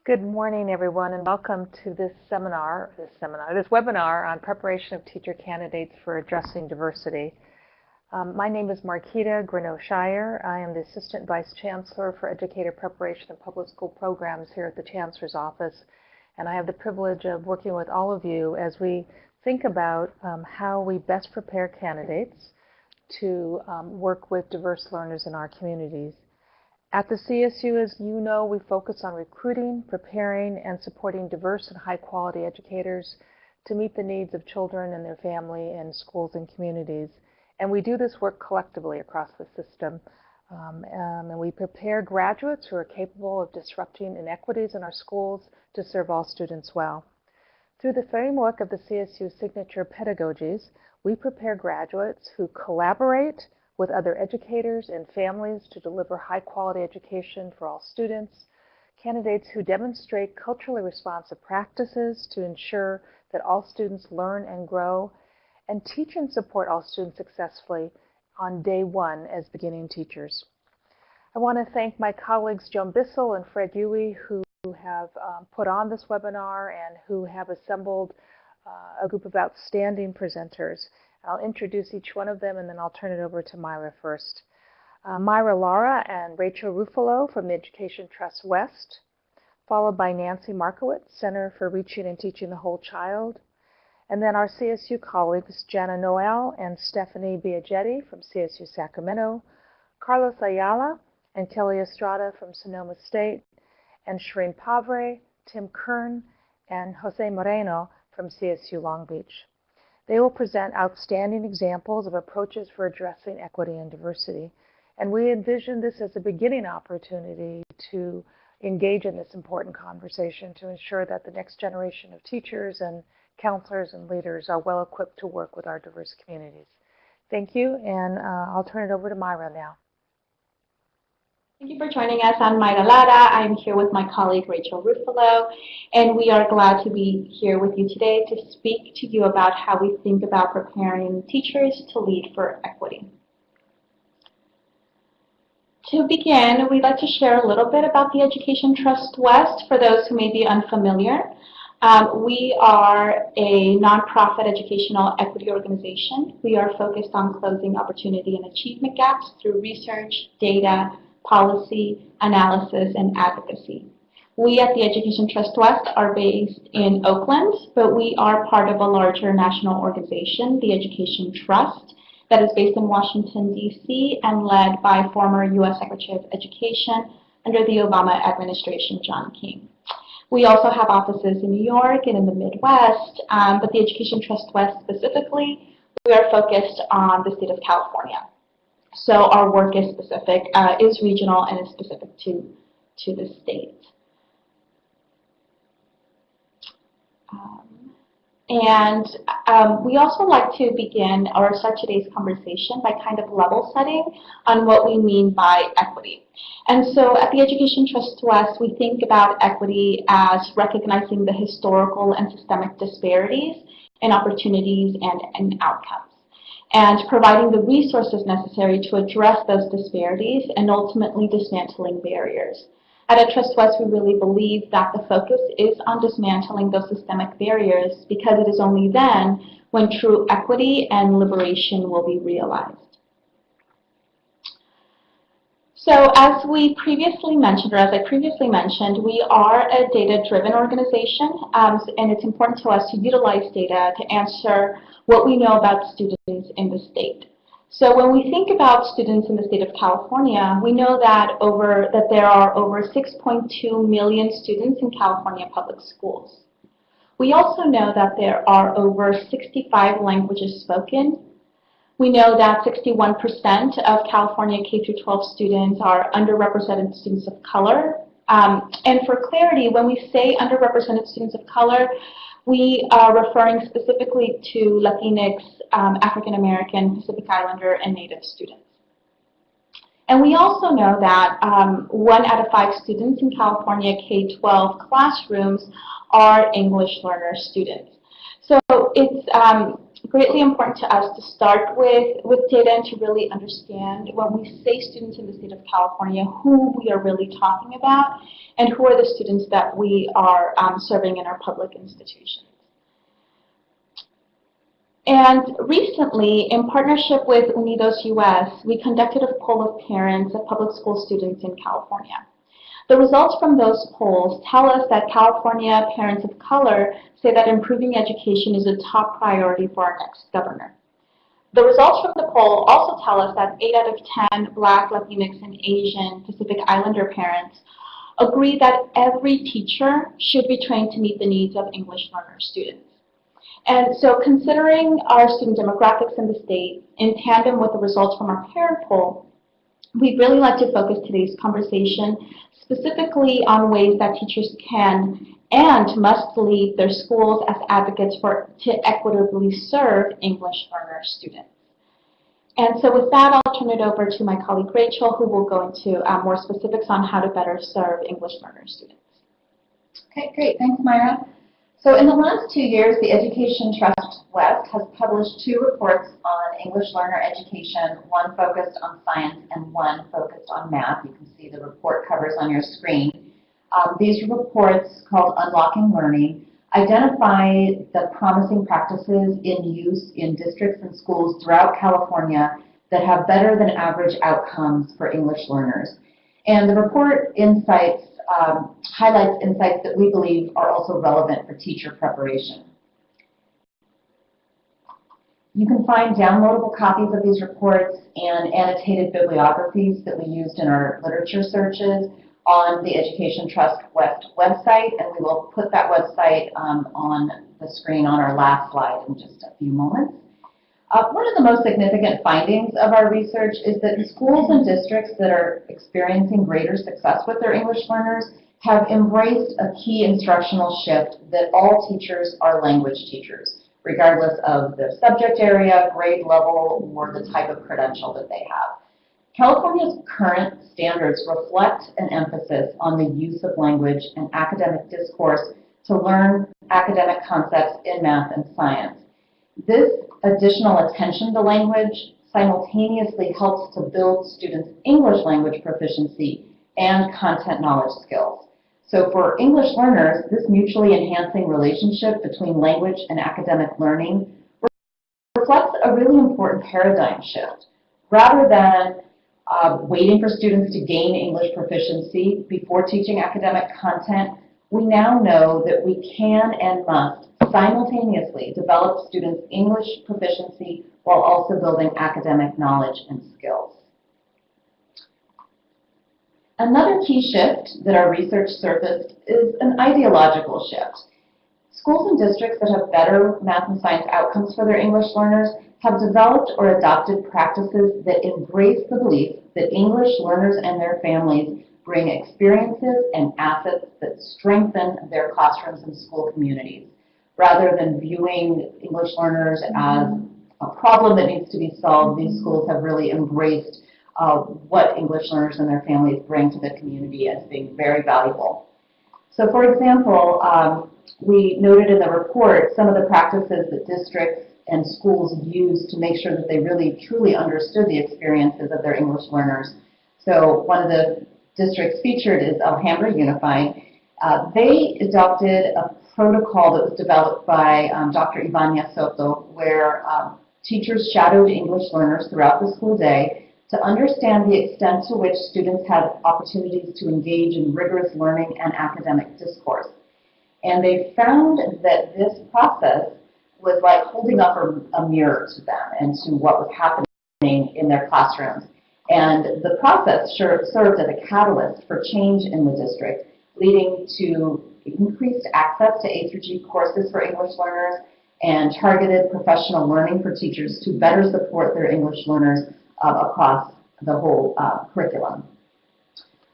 Good morning, everyone, and welcome to this webinar on preparation of teacher candidates for addressing diversity. My name is Marquita Greneau-Shire. I am the Assistant Vice Chancellor for Educator Preparation and Public School Programs here at the Chancellor's Office, and I have the privilege of working with all of you as we think about how we best prepare candidates to work with diverse learners in our communities. At the CSU, as you know, we focus on recruiting, preparing, and supporting diverse and high-quality educators to meet the needs of children and their family in schools and communities. And we do this work collectively across the system. And we prepare graduates who are capable of disrupting inequities in our schools to serve all students well. Through the framework of the CSU signature pedagogies, we prepare graduates who collaborate with other educators and families to deliver high-quality education for all students, candidates who demonstrate culturally responsive practices to ensure that all students learn and grow, and teach and support all students successfully on day one as beginning teachers. I want to thank my colleagues Joan Bissell and Fred Huey who have put on this webinar and who have assembled a group of outstanding presenters. I'll introduce each one of them, and then I'll turn it over to Myra first. Myra Lara and Rachel Ruffalo from the Education Trust West, followed by Nancy Markowitz, Center for Reaching and Teaching the Whole Child, and then our CSU colleagues Jana Noel and Stephanie Biagetti from CSU Sacramento, Carlos Ayala and Kelly Estrada from Sonoma State, and Shireen Pavre, Tim Kern, and Jose Moreno from CSU Long Beach. They will present outstanding examples of approaches for addressing equity and diversity. And we envision this as a beginning opportunity to engage in this important conversation to ensure that the next generation of teachers and counselors and leaders are well equipped to work with our diverse communities. Thank you, and I'll turn it over to Myra now. Thank you for joining us. I'm Myra Lara. I'm here with my colleague Rachel Ruffalo, and we are glad to be here with you today to speak to you about how we think about preparing teachers to lead for equity. To begin, we'd like to share a little bit about the Education Trust West for those who may be unfamiliar. We are a nonprofit educational equity organization. We are focused on closing opportunity and achievement gaps through research, data, policy, analysis, and advocacy. We at the Education Trust West are based in Oakland, but we are part of a larger national organization, the Education Trust, that is based in Washington, D.C. and led by former U.S. Secretary of Education under the Obama administration, John King. We also have offices in New York and in the Midwest, but the Education Trust West specifically, we are focused on the state of California. So our work is specific, is regional, and is specific to the state. We also like to begin or start today's conversation by kind of level setting on what we mean by equity. And so at the Education Trust West, we think about equity as recognizing the historical and systemic disparities in opportunities and outcomes, and providing the resources necessary to address those disparities and ultimately dismantling barriers. At Trust West, we really believe that the focus is on dismantling those systemic barriers because it is only then when true equity and liberation will be realized. So as we previously mentioned, or as I previously mentioned, we are a data-driven organization, and it's important to us to utilize data to answer what we know about students in the state. So when we think about students in the state of California, we know that there are over 6.2 million students in California public schools. We also know that there are over 65 languages spoken. We know that 61% of California K-12 students are underrepresented students of color. And for clarity, when we say underrepresented students of color, we are referring specifically to Latinx, African American, Pacific Islander, and Native students. And we also know that 1 out of 5 students in California K-12 classrooms are English learner students. So it's greatly important to us to start with data and to really understand when we say students in the state of California, who we are really talking about and who are the students that we are serving in our public institutions. And recently, in partnership with Unidos US, we conducted a poll of parents of public school students in California. The results from those polls tell us that California parents of color say that improving education is a top priority for our next governor. The results from the poll also tell us that 8 out of 10 Black, Latinx, and Asian Pacific Islander parents agree that every teacher should be trained to meet the needs of English learner students. And so considering our student demographics in the state, in tandem with the results from our parent poll, we'd really like to focus today's conversation specifically on ways that teachers can and must lead their schools as advocates to equitably serve English learner students. And so with that, I'll turn it over to my colleague Rachel, who will go into more specifics on how to better serve English learner students. Okay, great. Thanks, Myra. So in the last 2 years, the Education Trust West has published 2 reports on English learner education, one focused on science and one focused on math. You can see the report covers on your screen. These reports, called Unlocking Learning, identify the promising practices in use in districts and schools throughout California that have better than average outcomes for English learners. And the report highlights insights that we believe are also relevant for teacher preparation. You can find downloadable copies of these reports and annotated bibliographies that we used in our literature searches on the Education Trust West website, and we will put that website on the screen on our last slide in just a few moments. One of the most significant findings of our research is that schools and districts that are experiencing greater success with their English learners have embraced a key instructional shift that all teachers are language teachers, regardless of their subject area, grade level, or the type of credential that they have. California's current standards reflect an emphasis on the use of language and academic discourse to learn academic concepts in math and science. This additional attention to language simultaneously helps to build students' English language proficiency and content knowledge skills. So for English learners, this mutually enhancing relationship between language and academic learning reflects a really important paradigm shift. Rather than waiting for students to gain English proficiency before teaching academic content, we now know that we can and must simultaneously develop students' English proficiency while also building academic knowledge and skills. Another key shift that our research surfaced is an ideological shift. Schools and districts that have better math and science outcomes for their English learners have developed or adopted practices that embrace the belief that English learners and their families bring experiences and assets that strengthen their classrooms and school communities. Rather than viewing English learners as a problem that needs to be solved, these schools have really embraced what English learners and their families bring to the community as being very valuable. So for example, we noted in the report some of the practices that districts and schools use to make sure that they really truly understood the experiences of their English learners. So one of the districts featured is Alhambra Unified. They adopted a protocol that was developed by Dr. Ivania Soto, where teachers shadowed English learners throughout the school day to understand the extent to which students had opportunities to engage in rigorous learning and academic discourse. And they found that this process was like holding up a mirror to them and to what was happening in their classrooms. And the process served as a catalyst for change in the district, leading to increased access to A through G courses for English learners and targeted professional learning for teachers to better support their English learners across the whole curriculum.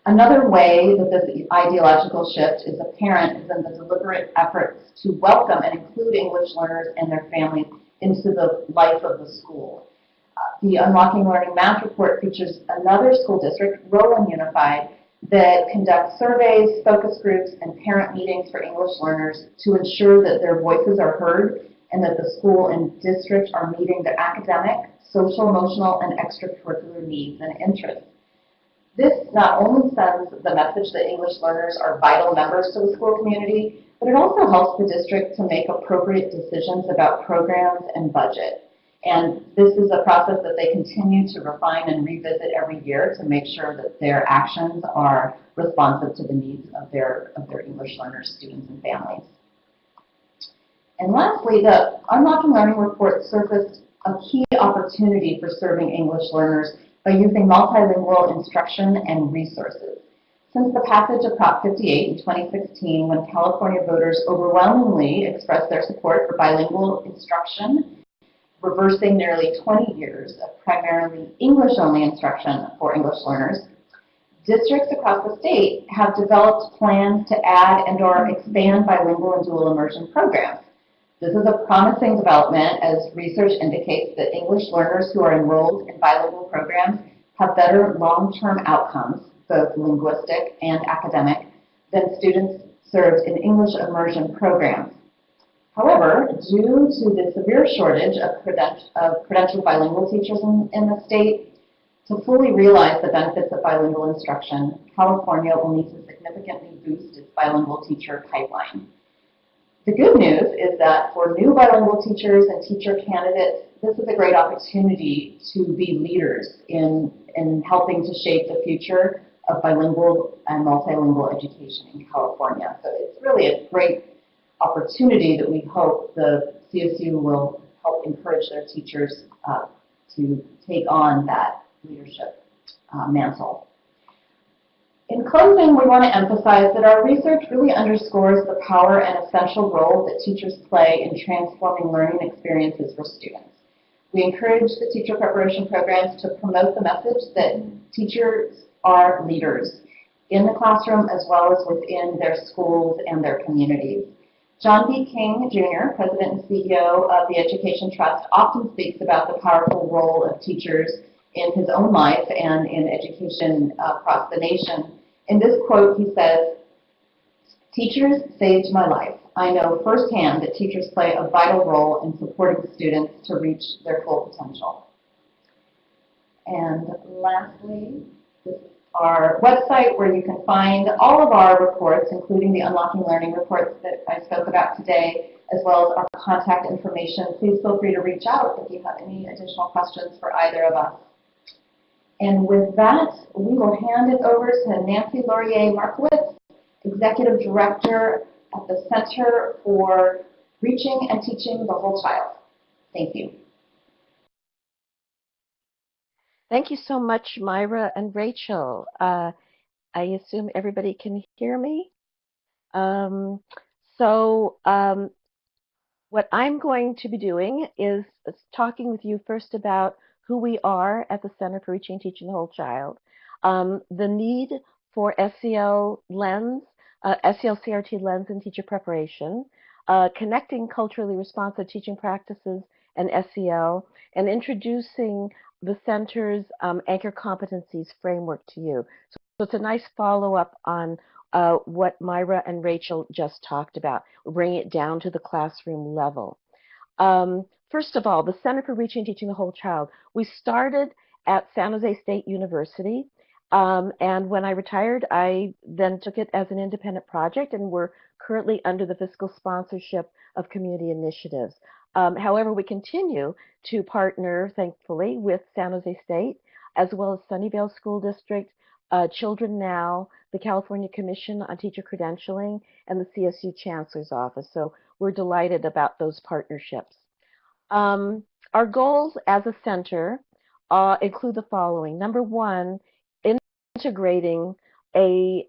Another way that this ideological shift is apparent is in the deliberate efforts to welcome and include English learners and their families into the life of the school. The Unlocking Learning Math report features another school district, Rowan Unified, that conducts surveys, focus groups, and parent meetings for English learners to ensure that their voices are heard and that the school and district are meeting their academic, social, emotional, and extracurricular needs and interests. This not only sends the message that English learners are vital members to the school community, but it also helps the district to make appropriate decisions about programs and budget. And this is a process that they continue to refine and revisit every year to make sure that their actions are responsive to the needs of their English learners, students, and families. And lastly, the Unlocking Learning Report surfaced a key opportunity for serving English learners by using multilingual instruction and resources. Since the passage of Prop 58 in 2016, when California voters overwhelmingly expressed their support for bilingual instruction, reversing nearly 20 years of primarily English-only instruction for English learners, districts across the state have developed plans to add and/or expand bilingual and dual immersion programs. This is a promising development as research indicates that English learners who are enrolled in bilingual programs have better long-term outcomes, both linguistic and academic, than students served in English immersion programs. However, due to the severe shortage of credentialed bilingual teachers in the state, to fully realize the benefits of bilingual instruction, California will need to significantly boost its bilingual teacher pipeline. The good news is that for new bilingual teachers and teacher candidates, this is a great opportunity to be leaders in helping to shape the future of bilingual and multilingual education in California. So it's really a great opportunity that we hope the CSU will help encourage their teachers to take on that leadership mantle. In closing, we want to emphasize that our research really underscores the power and essential role that teachers play in transforming learning experiences for students. We encourage the teacher preparation programs to promote the message that teachers are leaders in the classroom as well as within their schools and their communities. John B. King, Jr., President and CEO of the Education Trust, often speaks about the powerful role of teachers in his own life and in education across the nation. In this quote, he says, "Teachers saved my life. I know firsthand that teachers play a vital role in supporting students to reach their full potential." And lastly, this is our website where you can find all of our reports, including the Unlocking Learning reports that I spoke about today, as well as our contact information. Please feel free to reach out if you have any additional questions for either of us. And with that, we will hand it over to Nancy Laurier-Markowitz, Executive Director at the Center for Reaching and Teaching the Whole Child. Thank you. Thank you so much, Myra and Rachel. I assume everybody can hear me. What I'm going to be doing is talking with you first about who we are at the Center for Reaching and Teaching the Whole Child, the need for SEL lens, SEL-CRT lens in teacher preparation, connecting culturally responsive teaching practices and SEL, and introducing the center's anchor competencies framework to you. So it's a nice follow-up on what Myra and Rachel just talked about. We'll bring it down to the classroom level. First of all, the Center for Reaching and Teaching the Whole Child. We started at San Jose State University, and when I retired, I then took it as an independent project, and we're currently under the fiscal sponsorship of Community Initiatives. However, we continue to partner, thankfully, with San Jose State, as well as Sunnyvale School District, Children Now, the California Commission on Teacher Credentialing, and the CSU Chancellor's Office. So we're delighted about those partnerships. Our goals as a center include the following. Number one, integrating a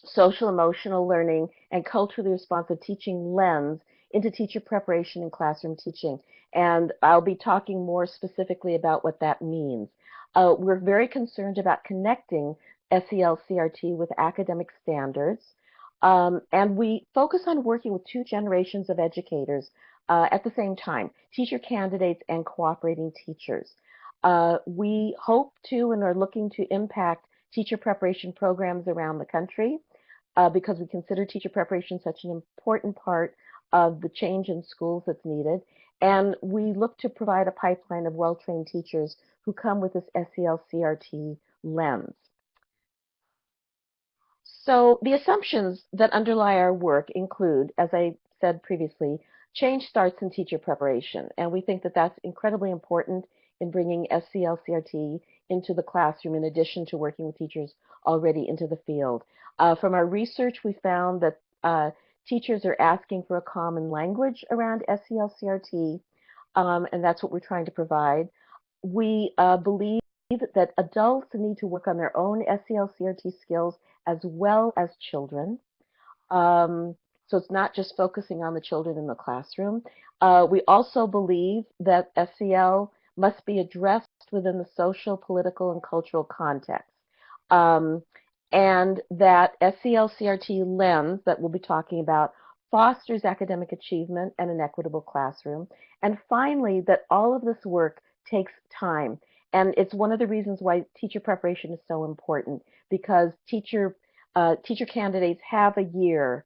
social emotional learning and culturally responsive teaching lens into teacher preparation and classroom teaching. And I'll be talking more specifically about what that means. We're very concerned about connecting SEL-CRT with academic standards. And we focus on working with two generations of educators at the same time, teacher candidates and cooperating teachers. We hope to and are looking to impact teacher preparation programs around the country because we consider teacher preparation such an important part of the change in schools that's needed. And we look to provide a pipeline of well-trained teachers who come with this SEL-CRT lens. So the assumptions that underlie our work include, as I said previously, change starts in teacher preparation. And we think that that's incredibly important in bringing SEL-CRT into the classroom in addition to working with teachers already into the field. From our research, we found that teachers are asking for a common language around SEL-CRT, and that's what we're trying to provide. We believe that adults need to work on their own SEL-CRT skills as well as children. So it's not just focusing on the children in the classroom. We also believe that SEL must be addressed within the social, political, and cultural context. And that SEL-CRT lens that we'll be talking about fosters academic achievement and an equitable classroom. And finally, that all of this work takes time. And it's one of the reasons why teacher preparation is so important, because teacher candidates have a year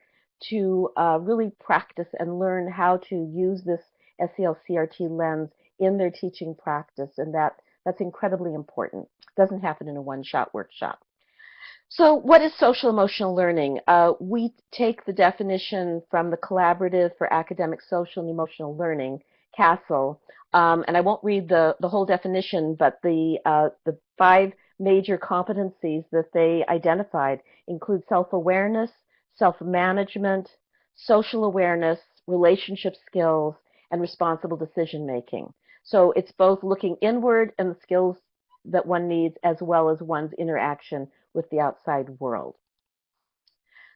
to really practice and learn how to use this SEL-CRT lens in their teaching practice, and that's incredibly important. It doesn't happen in a one-shot workshop. So what is social emotional learning? We take the definition from the Collaborative for Academic, Social, and Emotional Learning, CASEL, and I won't read the whole definition, but the 5 major competencies that they identified include self-awareness, self-management, social awareness, relationship skills, and responsible decision-making. So it's both looking inward and the skills that one needs, as well as one's interaction with the outside world.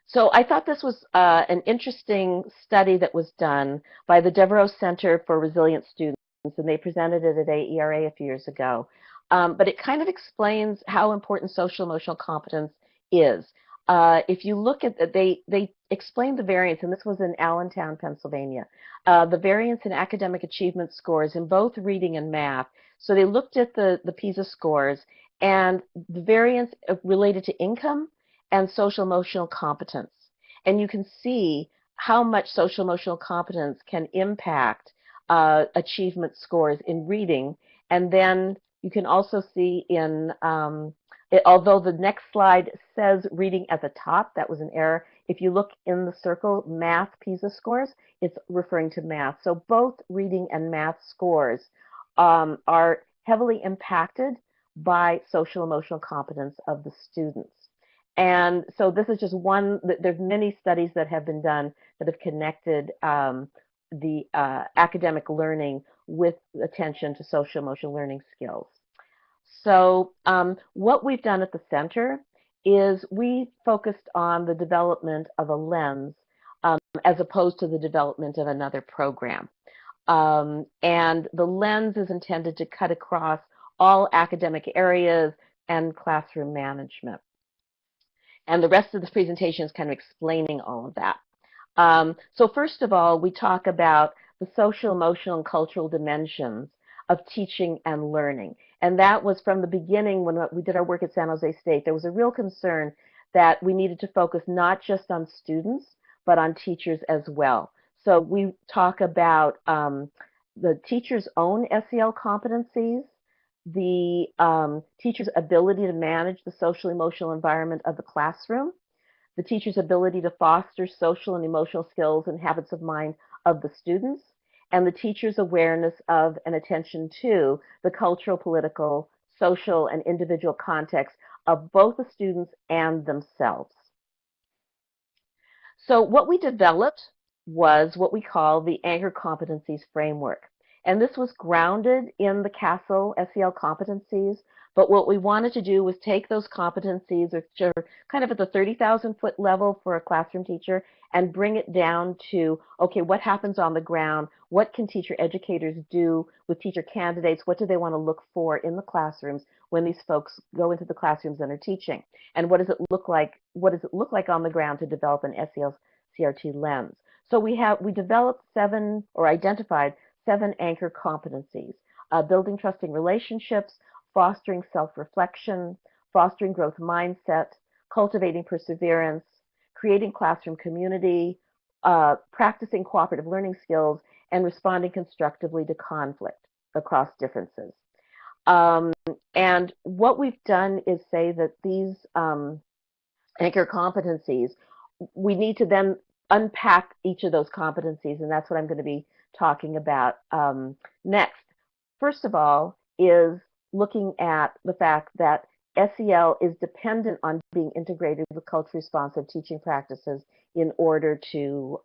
So I thought this was an interesting study that was done by the Devereux Center for Resilient Students, and they presented it at AERA a few years ago. But it kind of explains how important social emotional competence is. If you look at, they explained the variance, and this was in Allentown, Pennsylvania, the variance in academic achievement scores in both reading and math. So they looked at the PISA scores, and the variance related to income and social emotional competence. And you can see how much social emotional competence can impact achievement scores in reading. And then you can also see in, although the next slide says reading at the top, that was an error. If you look in the circle, math PISA scores, it's referring to math. So both reading and math scores are heavily impacted by social emotional competence of the students. And so this is just one, there's many studies that have been done that have connected the academic learning with attention to social emotional learning skills. So what we've done at the center is we focused on the development of a lens as opposed to the development of another program. And the lens is intended to cut across all academic areas and classroom management. And the rest of this presentation is kind of explaining all of that. So first of all, we talk about the social, emotional, and cultural dimensions of teaching and learning. And that was from the beginning when we did our work at San Jose State. There was a real concern that we needed to focus not just on students, but on teachers as well. So we talk about the teacher's own SEL competencies, the teacher's ability to manage the social emotional environment of the classroom, the teacher's ability to foster social and emotional skills and habits of mind of the students, and the teacher's awareness of and attention to the cultural, political, social, and individual context of both the students and themselves. So what we developed was what we call the Anchor Competencies Framework. And this was grounded in the CASEL SEL competencies, but what we wanted to do was take those competencies, which are kind of at the 30,000-foot level for a classroom teacher, and bring it down to, okay, what happens on the ground? What can teacher educators do with teacher candidates? What do they want to look for in the classrooms when these folks go into the classrooms and are teaching? And what does it look like? What does it look like on the ground to develop an SEL-CRT lens? So we developed identified 7 anchor competencies: building trusting relationships, fostering self-reflection, fostering growth mindset, cultivating perseverance, creating classroom community, practicing cooperative learning skills, and responding constructively to conflict across differences. And what we've done is say that these anchor competencies, we need to then unpack each of those competencies, and that's what I'm going to be talking about next. First of all is looking at the fact that SEL is dependent on being integrated with culturally responsive teaching practices in order to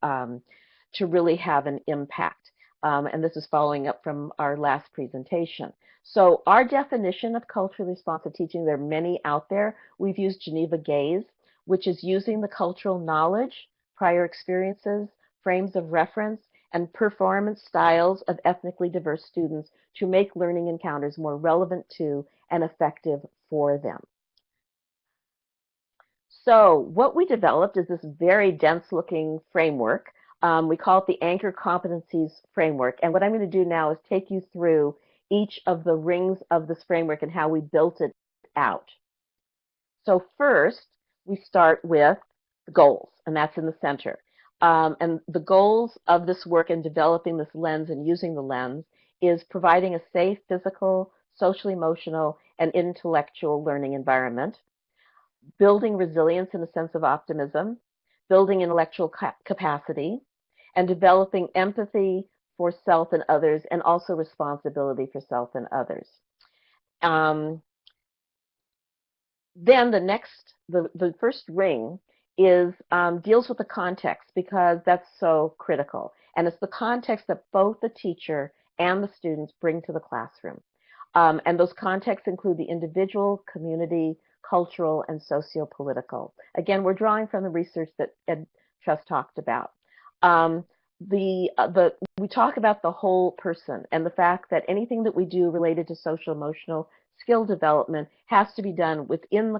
really have an impact. And this is following up from our last presentation. So our definition of culturally responsive teaching, there are many out there. We've used Geneva Gaze, which is using the cultural knowledge, prior experiences, frames of reference, and performance styles of ethnically diverse students to make learning encounters more relevant to and effective for them. So what we developed is this very dense-looking framework. We call it the Anchor Competencies Framework. And what I'm going to do now is take you through each of the rings of this framework and how we built it out. So first, we start with the goals, and that's in the center. And the goals of this work in developing this lens and using the lens is providing a safe physical, social, emotional, and intellectual learning environment, building resilience in a sense of optimism, building intellectual capacity, and developing empathy for self and others, and also responsibility for self and others. Then the first ring is deals with the context, because that's so critical. And it's the context that both the teacher and the students bring to the classroom. And those contexts include the individual, community, cultural, and socio-political. Again, we're drawing from the research that Ed Truss talked about. We talk about the whole person and the fact that anything that we do related to social emotional skill development has to be done within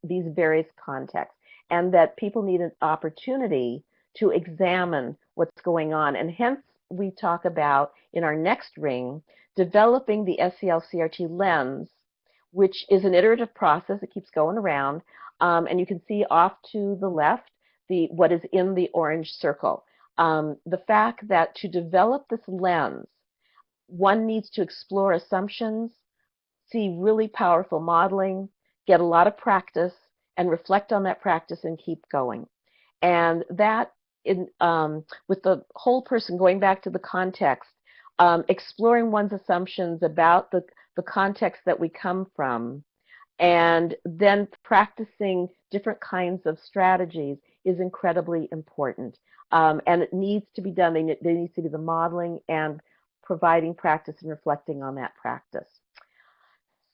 these various contexts, and that people need an opportunity to examine what's going on. And hence, we talk about, in our next ring, developing the SEL-CRT lens, which is an iterative process. It keeps going around. And you can see off to the left what is in the orange circle. The fact that to develop this lens, one needs to explore assumptions, see really powerful modeling, get a lot of practice, and reflect on that practice and keep going. And that, with the whole person, going back to the context, exploring one's assumptions about the context that we come from, and then practicing different kinds of strategies is incredibly important. And it needs to be done. There needs to be the modeling and providing practice and reflecting on that practice.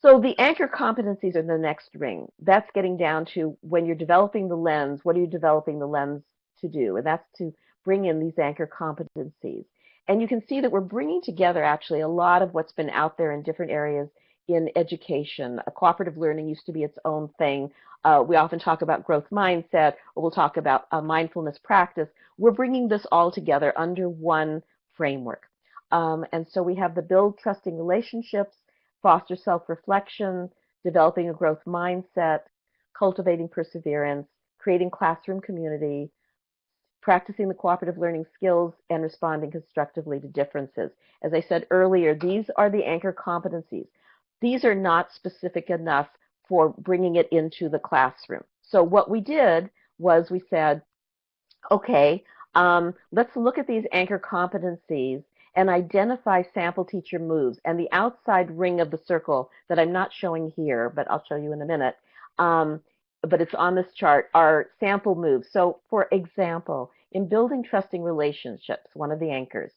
So the anchor competencies are the next ring. That's getting down to when you're developing the lens, what are you developing the lens to do? And that's to bring in these anchor competencies. And you can see that we're bringing together actually a lot of what's been out there in different areas in education. Cooperative learning used to be its own thing. We often talk about growth mindset, or we'll talk about mindfulness practice. We're bringing this all together under one framework. And so we have the build trusting relationships, foster self-reflection, developing a growth mindset, cultivating perseverance, creating classroom community, practicing the cooperative learning skills, and responding constructively to differences. As I said earlier, these are the anchor competencies. These are not specific enough for bringing it into the classroom. So what we did was we said, okay, let's look at these anchor competencies and identify sample teacher moves. And the outside ring of the circle that I'm not showing here, but I'll show you in a minute, but it's on this chart, are sample moves. So for example, in building trusting relationships, one of the anchors,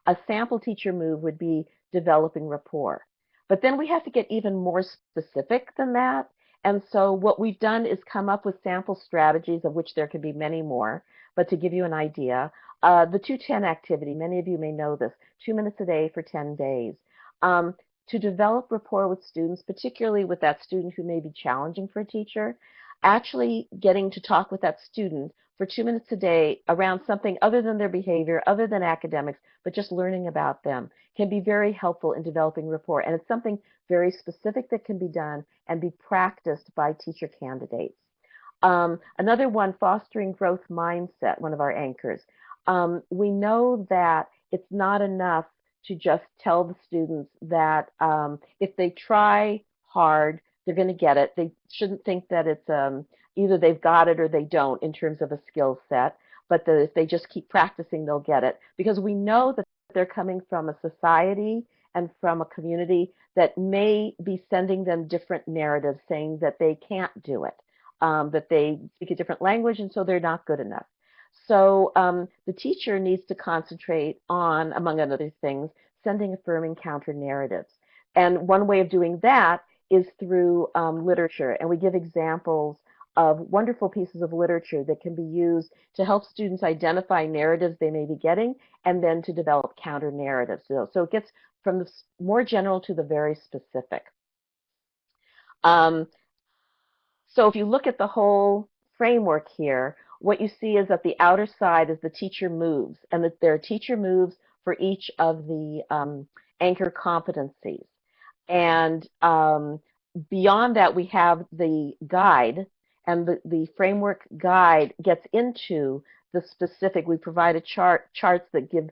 a sample teacher move would be developing rapport. But then we have to get even more specific than that. And so what we've done is come up with sample strategies, of which there could be many more. But to give you an idea, the 2-10 activity, many of you may know this, 2 minutes a day for 10 days. To develop rapport with students, particularly with that student who may be challenging for a teacher, actually getting to talk with that student for 2 minutes a day around something other than their behavior, other than academics, but just learning about them, can be very helpful in developing rapport. And it's something very specific that can be done and be practiced by teacher candidates. Another one, fostering growth mindset, one of our anchors. We know that it's not enough to just tell the students that if they try hard, they're going to get it. They shouldn't think that it's either they've got it or they don't in terms of a skill set, but that if they just keep practicing, they'll get it. Because we know that they're coming from a society and from a community that may be sending them different narratives saying that they can't do it, that they speak a different language and so they're not good enough. So the teacher needs to concentrate on, among other things, sending affirming counter narratives. And one way of doing that is through literature. And we give examples of wonderful pieces of literature that can be used to help students identify narratives they may be getting and then to develop counter narratives. So it gets from the more general to the very specific. So if you look at the whole framework here, what you see is that the outer side is the teacher moves, and that there are teacher moves for each of the anchor competencies. And beyond that, we have the guide, and the framework guide gets into the specific. We provide charts that give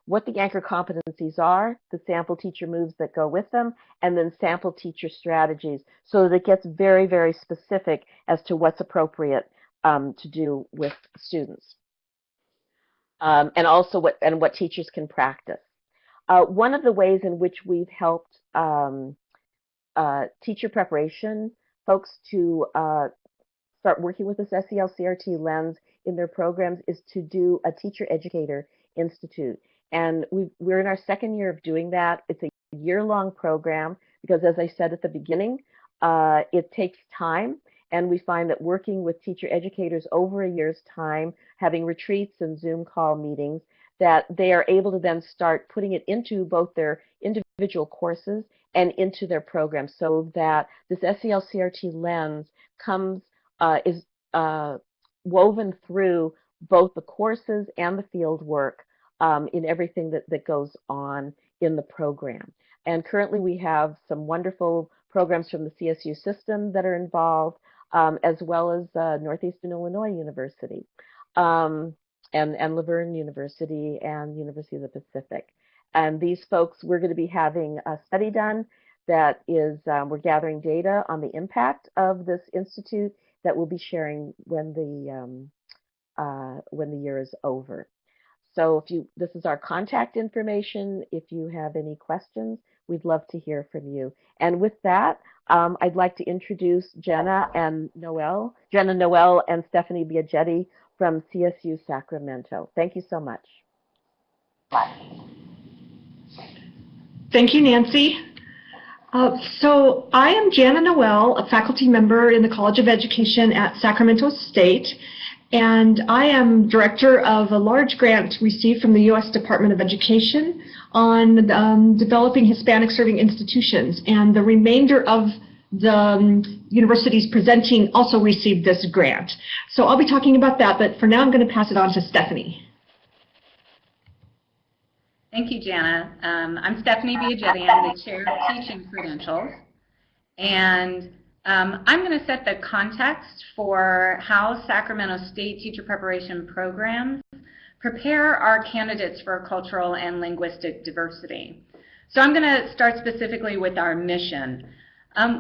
what the anchor competencies are, the sample teacher moves that go with them, and then sample teacher strategies, so that it gets very, very specific as to what's appropriate to do with students, and also what teachers can practice. One of the ways in which we've helped teacher preparation folks to start working with this SEL-CRT lens in their programs is to do a Teacher Educator Institute. And we're in our second year of doing that. It's a year-long program because, as I said at the beginning, it takes time. And we find that working with teacher educators over a year's time, having retreats and Zoom call meetings, that they are able to then start putting it into both their individual courses and into their programs, so that this SEL-CRT lens is woven through both the courses and the field work in everything that goes on in the program. And currently we have some wonderful programs from the CSU system that are involved, as well as Northeastern Illinois University, and Laverne University and University of the Pacific. And these folks, we're going to be having a study done that is, we're gathering data on the impact of this institute that we'll be sharing when the year is over. So this is our contact information. If you have any questions, we'd love to hear from you. And with that, I'd like to introduce Jenna Noel and Stephanie Biagetti from CSU Sacramento. Thank you so much. Thank you, Nancy. So I am Jana Noel, a faculty member in the College of Education at Sacramento State, and I am director of a large grant received from the U.S. Department of Education on developing Hispanic-serving institutions, and the remainder of the universities presenting also received this grant. So I'll be talking about that, but for now I'm going to pass it on to Stephanie. Thank you, Jana. I'm Stephanie Biagetti. I'm the chair of Teaching Credentials. And I'm going to set the context for how Sacramento State teacher preparation programs prepare our candidates for cultural and linguistic diversity. So I'm going to start specifically with our mission.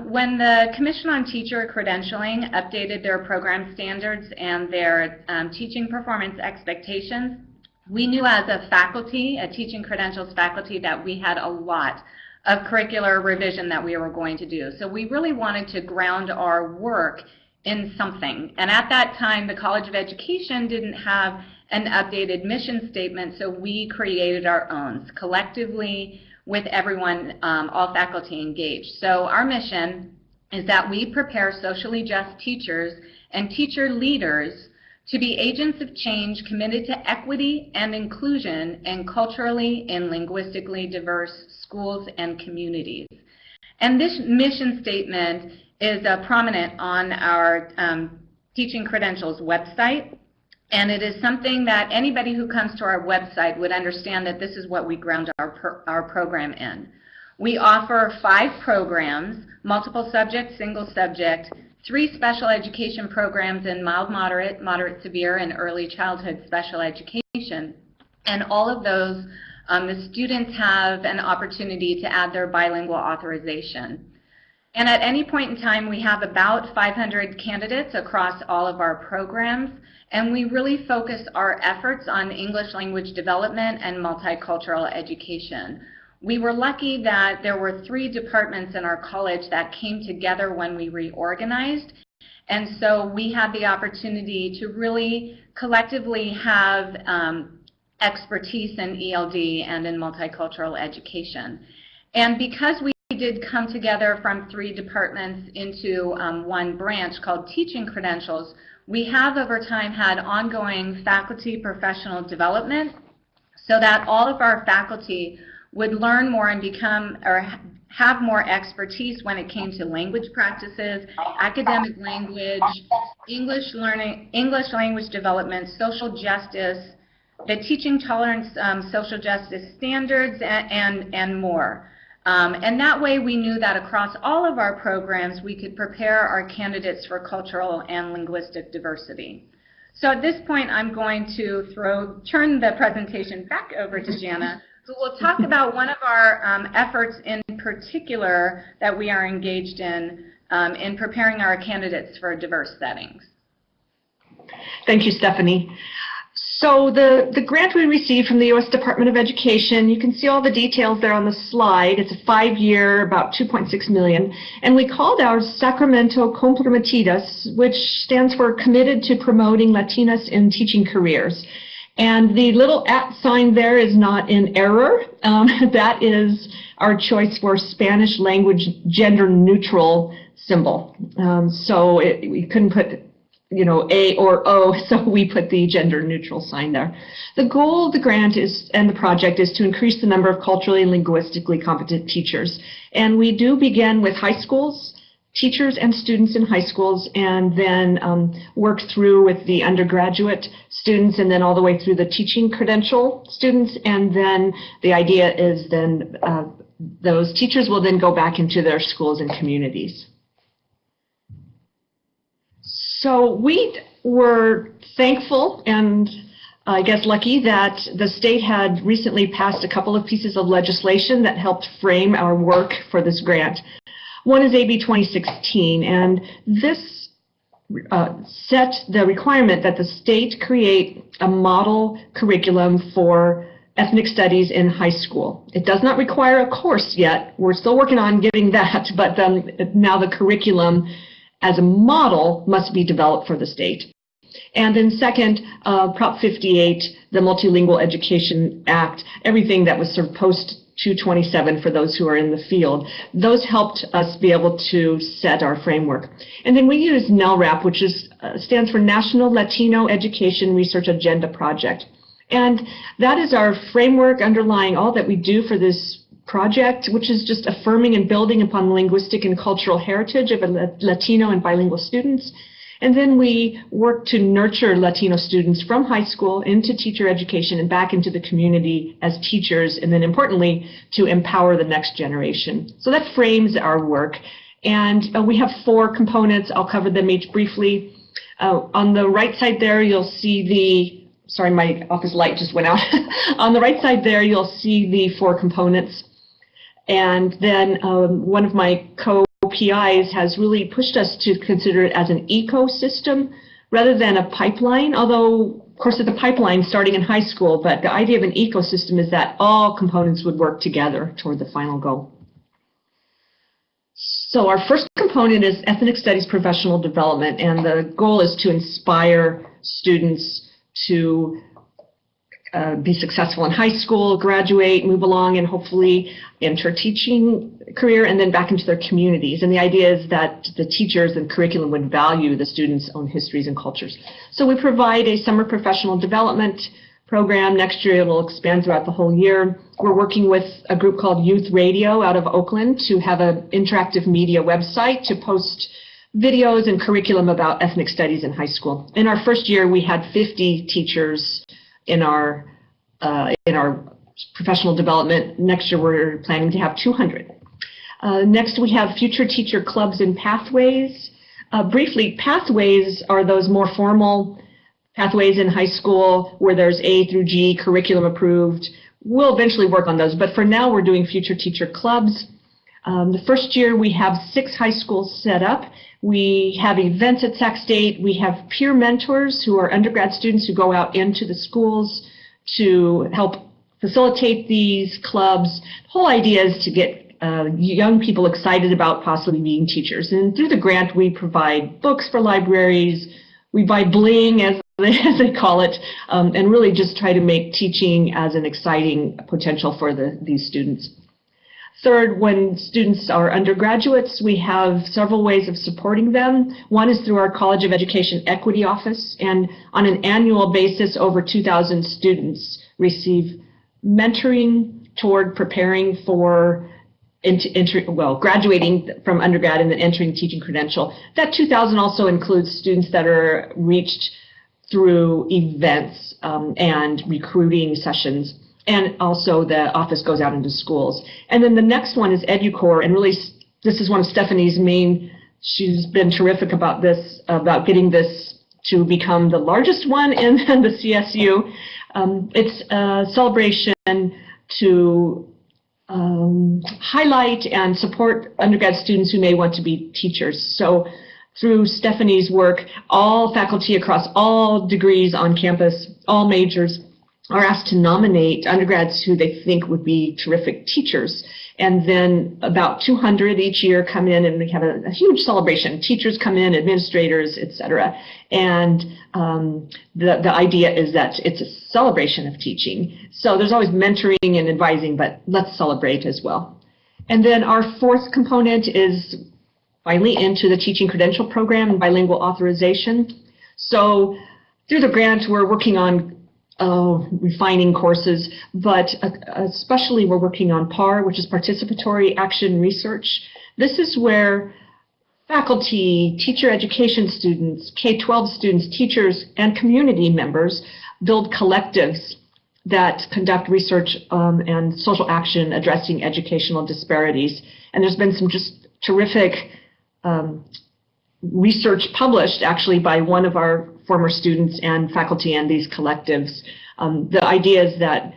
When the Commission on Teacher Credentialing updated their program standards and their teaching performance expectations, we knew as a faculty, a teaching credentials faculty, that we had a lot of curricular revision that we were going to do. So we really wanted to ground our work in something. And at that time, the College of Education didn't have an updated mission statement, so we created our own collectively with everyone, all faculty engaged. So our mission is that we prepare socially just teachers and teacher leaders to be agents of change committed to equity and inclusion in culturally and linguistically diverse schools and communities. And this mission statement is prominent on our Teaching Credentials website, and it is something that anybody who comes to our website would understand that this is what we ground our program in. We offer 5 programs: multiple subject, single subject, 3 special education programs in mild, moderate, moderate severe, and early childhood special education. And all of those, the students have an opportunity to add their bilingual authorization. And at any point in time, we have about 500 candidates across all of our programs, and we really focus our efforts on English language development and multicultural education. We were lucky that there were 3 departments in our college that came together when we reorganized, and so we had the opportunity to really collectively have expertise in ELD and in multicultural education. And because we did come together from 3 departments into one branch called Teaching Credentials, we have over time had ongoing faculty professional development so that all of our faculty would learn more and become or have more expertise when it came to language practices, academic language, English learning, English language development, social justice, the teaching tolerance, social justice standards, and more. And that way we knew that across all of our programs we could prepare our candidates for cultural and linguistic diversity. So at this point I'm going to turn the presentation back over to Jana, who will talk about one of our efforts in particular that we are engaged in preparing our candidates for diverse settings. Thank you, Stephanie. So the grant we received from the U.S. Department of Education, you can see all the details there on the slide. It's a 5-year, about $2.6 million. And we called ours Sacramento Comprometidas, which stands for Committed to Promoting Latinas in Teaching Careers. And the little @ sign there is not in error. That is our choice for Spanish language gender neutral symbol. So we couldn't put A or O, so we put the gender neutral sign there. The goal of the grant and the project is to increase the number of culturally and linguistically competent teachers. And we do begin with high schools, teachers and students in high schools, and then work through with the undergraduate students, and then all the way through the teaching credential students. And then the idea is then those teachers will then go back into their schools and communities. So we were thankful and I guess lucky that the state had recently passed a couple of pieces of legislation that helped frame our work for this grant. One is AB 2016, and this set the requirement that the state create a model curriculum for ethnic studies in high school. It does not require a course yet. We're still working on getting that, but now the curriculum as a model must be developed for the state. And then second, Prop 58, the Multilingual Education Act, everything that was sort of post 227 for those who are in the field, those helped us be able to set our framework. And then we use NLRAP, which stands for National Latino Education Research Agenda Project. And that is our framework underlying all that we do for this project, which is just affirming and building upon the linguistic and cultural heritage of Latino and bilingual students. And then we work to nurture Latino students from high school into teacher education and back into the community as teachers, and then importantly, to empower the next generation. So that frames our work. And we have 4 components. I'll cover them each briefly. On the right side there, you'll see sorry, my office light just went out. On the right side there, you'll see the 4 components. And then one of my co-PIs has really pushed us to consider it as an ecosystem rather than a pipeline, although, of course, it's a pipeline starting in high school, but the idea of an ecosystem is that all components would work together toward the final goal. So our first component is ethnic studies professional development, and the goal is to inspire students to be successful in high school, graduate, move along, and hopefully enter a teaching career and then back into their communities. And the idea is that the teachers and curriculum would value the students' own histories and cultures. So we provide a summer professional development program. Next year it will expand throughout the whole year. We're working with a group called Youth Radio out of Oakland to have an interactive media website to post videos and curriculum about ethnic studies in high school. In our first year, we had 50 teachers in our professional development. Next year, we're planning to have 200. Next, we have future teacher clubs and pathways. briefly, pathways are those more formal pathways in high school where there's A through G curriculum approved. We'll eventually work on those, but for now we're doing future teacher clubs. The first year we have 6 high schools set up. We have events at Sac State. We have peer mentors who are undergrad students who go out into the schools to help facilitate these clubs. The whole idea is to get young people excited about possibly being teachers. And through the grant, we provide books for libraries. We buy bling, as they call it, and really just try to make teaching as an exciting potential for these students. Third, when students are undergraduates, we have several ways of supporting them. One is through our College of Education Equity Office, and on an annual basis, over 2,000 students receive mentoring toward preparing for graduating from undergrad and then entering teaching credential. That 2,000 also includes students that are reached through events and recruiting sessions, and also the office goes out into schools. And then the next one is EduCore, and really this is one of Stephanie's main, she's been terrific about this, about getting this to become the largest one in the CSU. It's a celebration to highlight and support undergrad students who may want to be teachers. So through Stephanie's work, all faculty across all degrees on campus, all majors, are asked to nominate undergrads who they think would be terrific teachers. And then about 200 each year come in, and we have a huge celebration. Teachers come in, administrators, etc. And the idea is that it's a celebration of teaching. So there's always mentoring and advising, but let's celebrate as well. And then our fourth component is finally into the teaching credential program and bilingual authorization. So through the grant, we're working on refining courses, but especially we're working on PAR, which is Participatory Action Research. This is where faculty, teacher education students, K-12 students, teachers, and community members build collectives that conduct research and social action addressing educational disparities. And there's been some just terrific research published actually by one of our former students and faculty and these collectives. The idea is that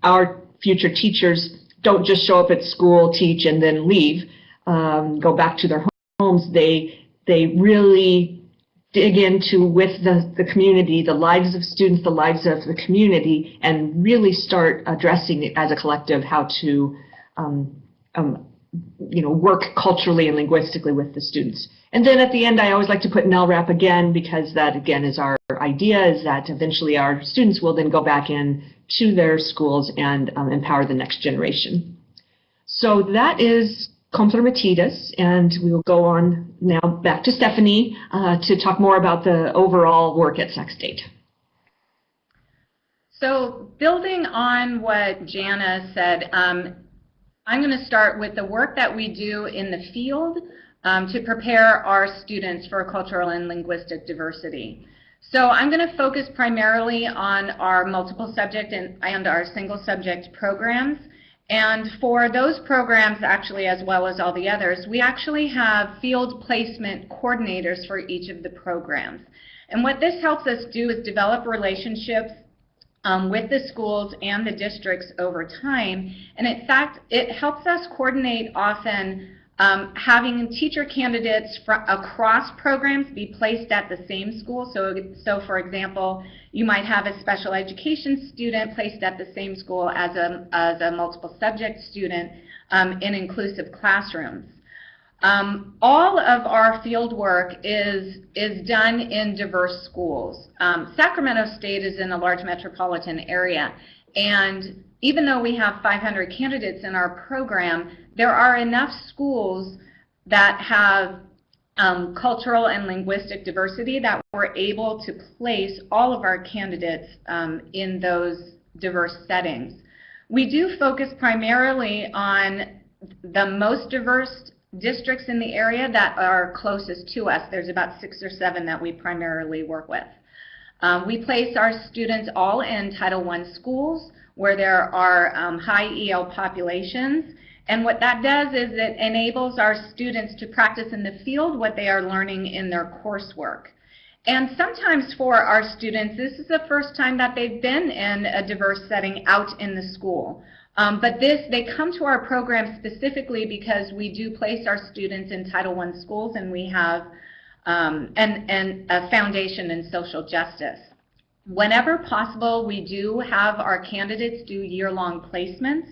our future teachers don't just show up at school, teach, and then leave, go back to their homes. They really dig into with the community, the lives of students, the lives of the community, and really start addressing as a collective how to work culturally and linguistically with the students. And then at the end, I always like to put NELRAP again, because that again is our idea, is that eventually our students will then go back in to their schools and empower the next generation. So that is Comprometidus, and we will go on now back to Stephanie to talk more about the overall work at Sac State. So building on what Jana said, I'm going to start with the work that we do in the field to prepare our students for cultural and linguistic diversity. So I'm going to focus primarily on our multiple subject and our single subject programs. And for those programs, actually, as well as all the others, we actually have field placement coordinators for each of the programs. And what this helps us do is develop relationships with the schools and the districts over time. And in fact, it helps us coordinate often having teacher candidates across programs be placed at the same school. So for example, you might have a special education student placed at the same school as a multiple subject student in inclusive classrooms. All of our field work is done in diverse schools. Sacramento State is in a large metropolitan area, and even though we have 500 candidates in our program, there are enough schools that have cultural and linguistic diversity that we're able to place all of our candidates in those diverse settings. We do focus primarily on the most diverse districts in the area that are closest to us. There's about 6 or 7 that we primarily work with. We place our students all in Title I schools where there are high EL populations, And what that does is it enables our students to practice in the field what they are learning in their coursework. And sometimes for our students, this is the first time that they've been in a diverse setting out in the school. But they come to our program specifically because we do place our students in Title I schools, and we have a foundation in social justice. Whenever possible, we do have our candidates do year-long placements.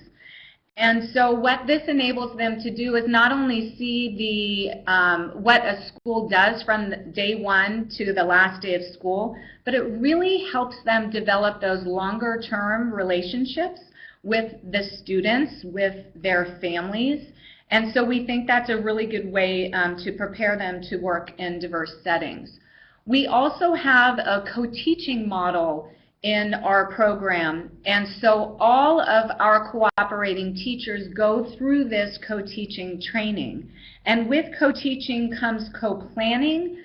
And so what this enables them to do is not only see what a school does from day one to the last day of school, but it really helps them develop those longer-term relationships with the students, with their families. And so we think that's a really good way to prepare them to work in diverse settings. We also have a co-teaching model in our program, and so all of our cooperating teachers go through this co-teaching training. And with co-teaching comes co-planning,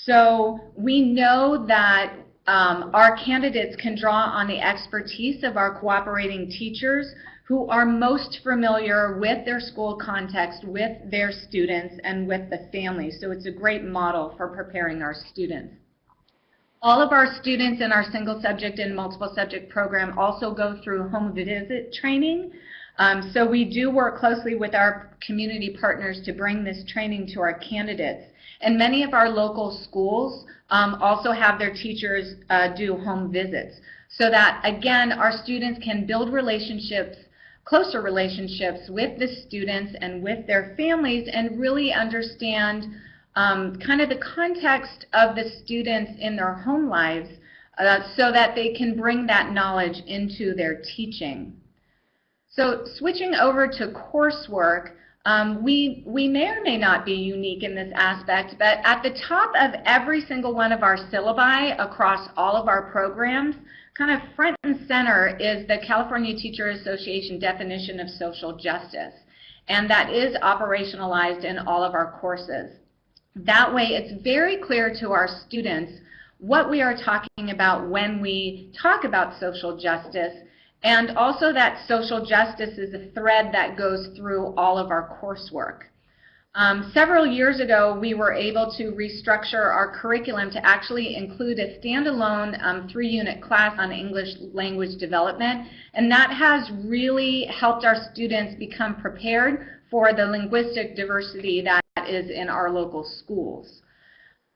so we know that our candidates can draw on the expertise of our cooperating teachers who are most familiar with their school context, with their students, and with the families. So it's a great model for preparing our students. All of our students in our single subject and multiple subject program also go through home visit training. So we do work closely with our community partners to bring this training to our candidates. And many of our local schools also have their teachers do home visits, so that, again, our students can build relationships, closer relationships with the students and with their families, and really understand kind of the context of the students in their home lives so that they can bring that knowledge into their teaching. So switching over to coursework, we may or may not be unique in this aspect, but at the top of every single one of our syllabi across all of our programs, kind of front and center, is the California Teacher Association definition of social justice. And that is operationalized in all of our courses. That way, it's very clear to our students what we are talking about when we talk about social justice, and also that social justice is a thread that goes through all of our coursework. Several years ago, we were able to restructure our curriculum to actually include a standalone 3-unit class on English language development, and that has really helped our students become prepared for the linguistic diversity that is in our local schools.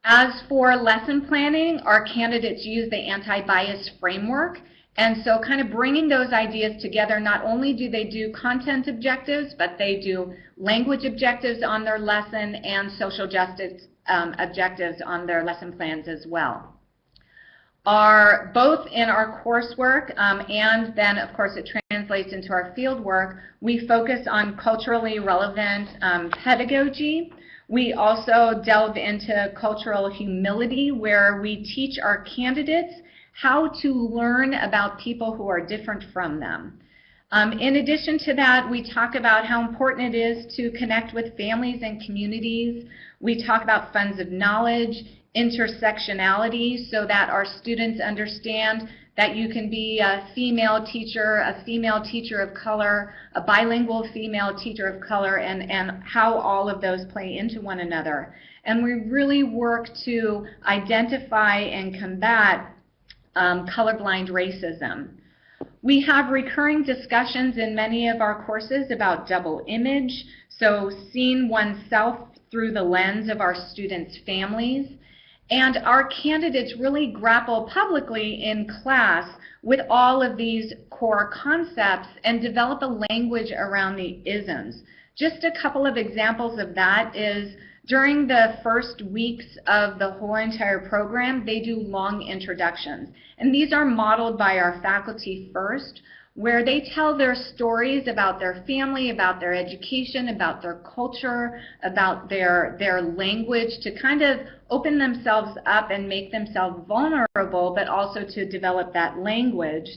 As for lesson planning, our candidates use the anti-bias framework, and so kind of bringing those ideas together, not only do they do content objectives, but they do language objectives on their lesson and social justice objectives on their lesson plans as well. Both in our coursework and then, of course, it translates into our field work, we focus on culturally relevant pedagogy. We also delve into cultural humility, where we teach our candidates how to learn about people who are different from them. In addition to that, we talk about how important it is to connect with families and communities. We talk about funds of knowledge, intersectionality, so that our students understand that you can be a female teacher of color, a bilingual female teacher of color, and how all of those play into one another. And we really work to identify and combat colorblind racism. We have recurring discussions in many of our courses about double image, so seeing oneself through the lens of our students' families. And our candidates really grapple publicly in class with all of these core concepts and develop a language around the isms. Just a couple of examples of that is during the first weeks of the whole entire program, they do long introductions. And these are modeled by our faculty first, where they tell their stories about their family, about their education, about their culture, about their language, to kind of open themselves up and make themselves vulnerable, but also to develop that language.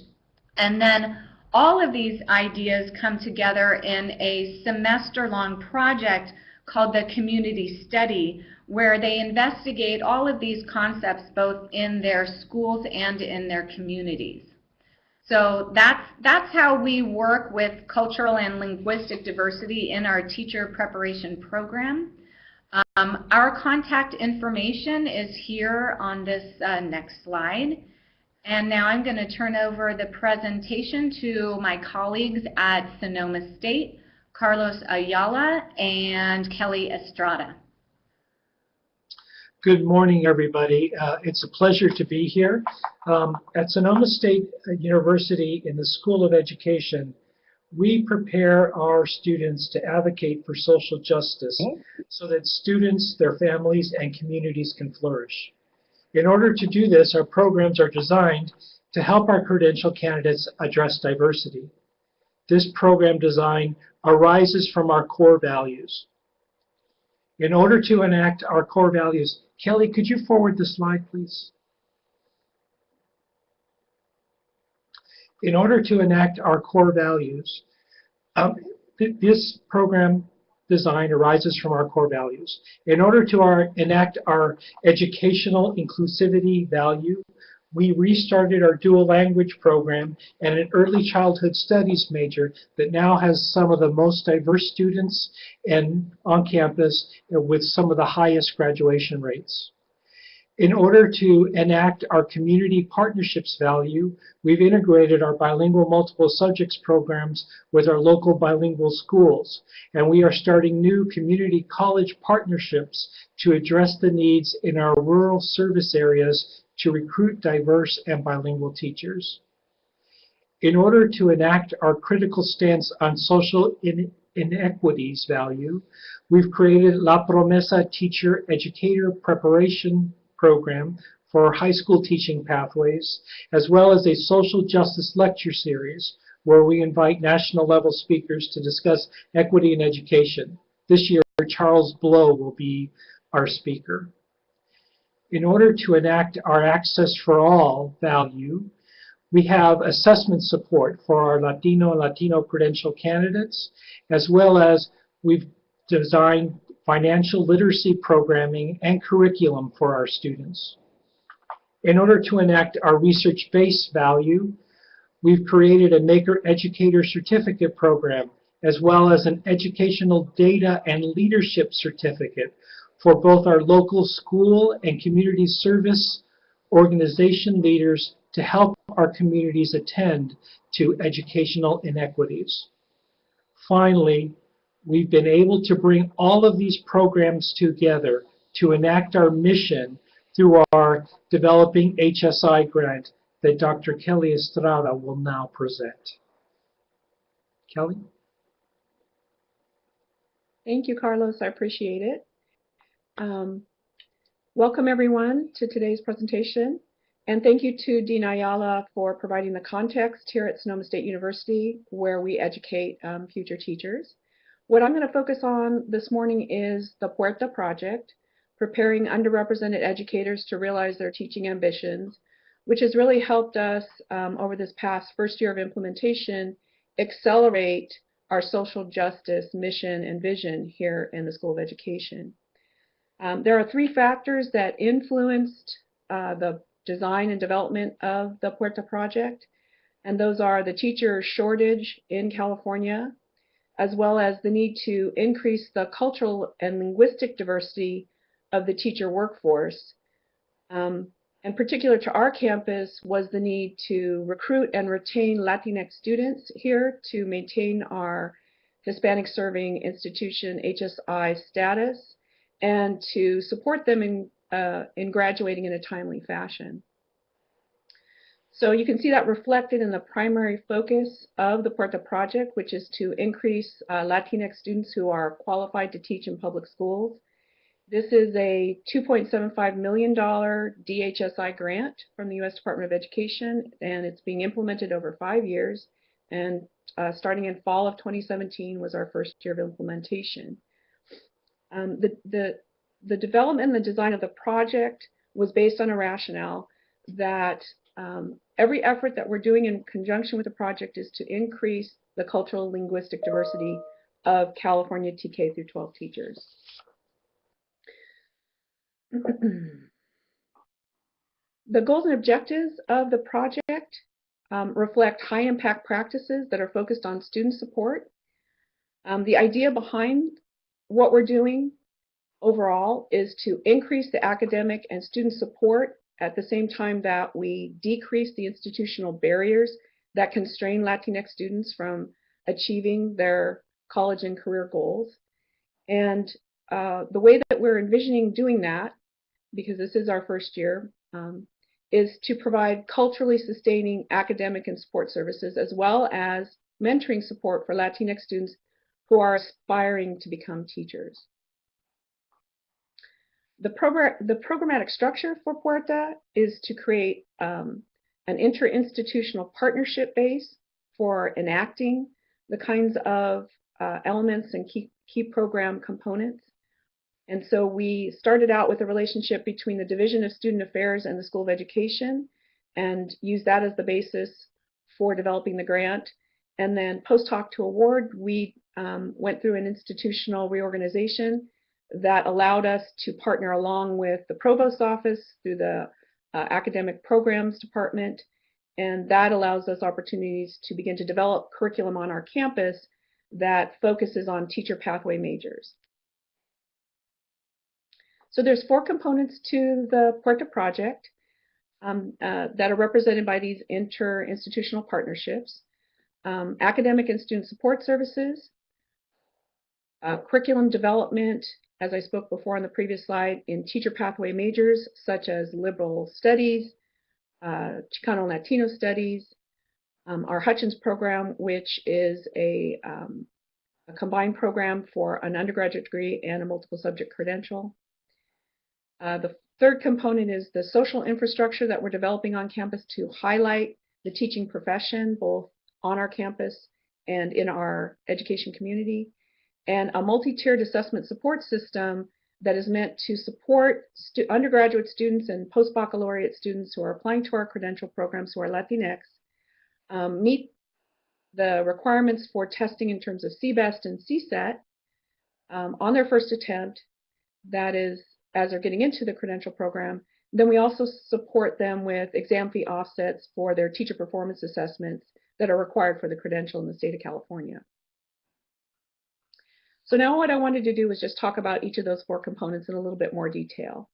And then all of these ideas come together in a semester-long project called the Community Study, where they investigate all of these concepts both in their schools and in their communities. So that's how we work with cultural and linguistic diversity in our teacher preparation program. Our contact information is here on this next slide. And now I'm going to turn over the presentation to my colleagues at Sonoma State, Carlos Ayala and Kelly Estrada. Good morning, everybody. It's a pleasure to be here. At Sonoma State University in the School of Education, we prepare our students to advocate for social justice so that students, their families, and communities can flourish. In order to do this, our programs are designed to help our credential candidates address diversity. This program design arises from our core values. In order to enact our core values, Kelly, could you forward the slide, please? In order to enact our core values, this program design arises from our core values. In order to enact our educational inclusivity value, we restarted our dual language program and an early childhood studies major that now has some of the most diverse students on campus with some of the highest graduation rates. In order to enact our community partnerships value, we've integrated our bilingual multiple subjects programs with our local bilingual schools, and we are starting new community college partnerships to address the needs in our rural service areas to recruit diverse and bilingual teachers. In order to enact our critical stance on social inequities value, we've created La Promesa Teacher Educator Preparation Program for high school teaching pathways, as well as a social justice lecture series where we invite national level speakers to discuss equity in education. This year, Charles Blow will be our speaker. In order to enact our Access for All value, we have assessment support for our Latino and Latino credential candidates, as well as we've designed financial literacy programming and curriculum for our students. In order to enact our research-based value, we've created a Maker Educator Certificate program, as well as an Educational Data and Leadership Certificate for both our local school and community service organization leaders to help our communities attend to educational inequities. Finally, we've been able to bring all of these programs together to enact our mission through our Developing HSI grant that Dr. Kelly Estrada will now present. Kelly? Thank you, Carlos. I appreciate it. Welcome, everyone, to today's presentation. And thank you to Dean Ayala for providing the context here at Sonoma State University, where we educate future teachers. What I'm going to focus on this morning is the Puerta Project, preparing underrepresented educators to realize their teaching ambitions, which has really helped us over this past first year of implementation accelerate our social justice mission and vision here in the School of Education. There are three factors that influenced the design and development of the Puerta Project, and those are the teacher shortage in California, as well as the need to increase the cultural and linguistic diversity of the teacher workforce. And particular to our campus was the need to recruit and retain Latinx students here to maintain our Hispanic Serving Institution HSI status and to support them in graduating in a timely fashion. So you can see that reflected in the primary focus of the Puerta Project, which is to increase Latinx students who are qualified to teach in public schools. This is a $2.75 million DHSI grant from the U.S. Department of Education, and it's being implemented over 5 years. And starting in fall of 2017 was our first year of implementation. The development and the design of the project was based on a rationale that every effort that we're doing in conjunction with the project is to increase the cultural linguistic diversity of California TK through 12 teachers. The goals and objectives of the project reflect high-impact practices that are focused on student support. The idea behind what we're doing overall is to increase the academic and student support at the same time that we decrease the institutional barriers that constrain Latinx students from achieving their college and career goals. And the way that we're envisioning doing that, because this is our first year, is to provide culturally sustaining academic and support services, as well as mentoring support for Latinx students who are aspiring to become teachers. The programmatic structure for Puerta is to create an interinstitutional partnership base for enacting the kinds of elements and key program components. And so we started out with a relationship between the Division of Student Affairs and the School of Education and used that as the basis for developing the grant. And then post hoc to award, we went through an institutional reorganization that allowed us to partner along with the Provost's office through the Academic Programs Department. And that allows us opportunities to begin to develop curriculum on our campus that focuses on teacher pathway majors. So there's 4 components to the Puerta project that are represented by these interinstitutional partnerships. Academic and student support services, curriculum development, as I spoke before on the previous slide, in teacher pathway majors such as liberal studies, Chicano and Latino studies, our Hutchins program, which is a combined program for an undergraduate degree and a multiple subject credential. The third component is the social infrastructure that we're developing on campus to highlight the teaching profession, both on our campus and in our education community, and a multi-tiered assessment support system that is meant to support undergraduate students and post-baccalaureate students who are applying to our credential programs who are Latinx, meet the requirements for testing in terms of CBEST and CSET on their first attempt, that is, as they're getting into the credential program. Then we also support them with exam fee offsets for their teacher performance assessments that are required for the credential in the state of California. So now what I wanted to do was just talk about each of those 4 components in a little bit more detail.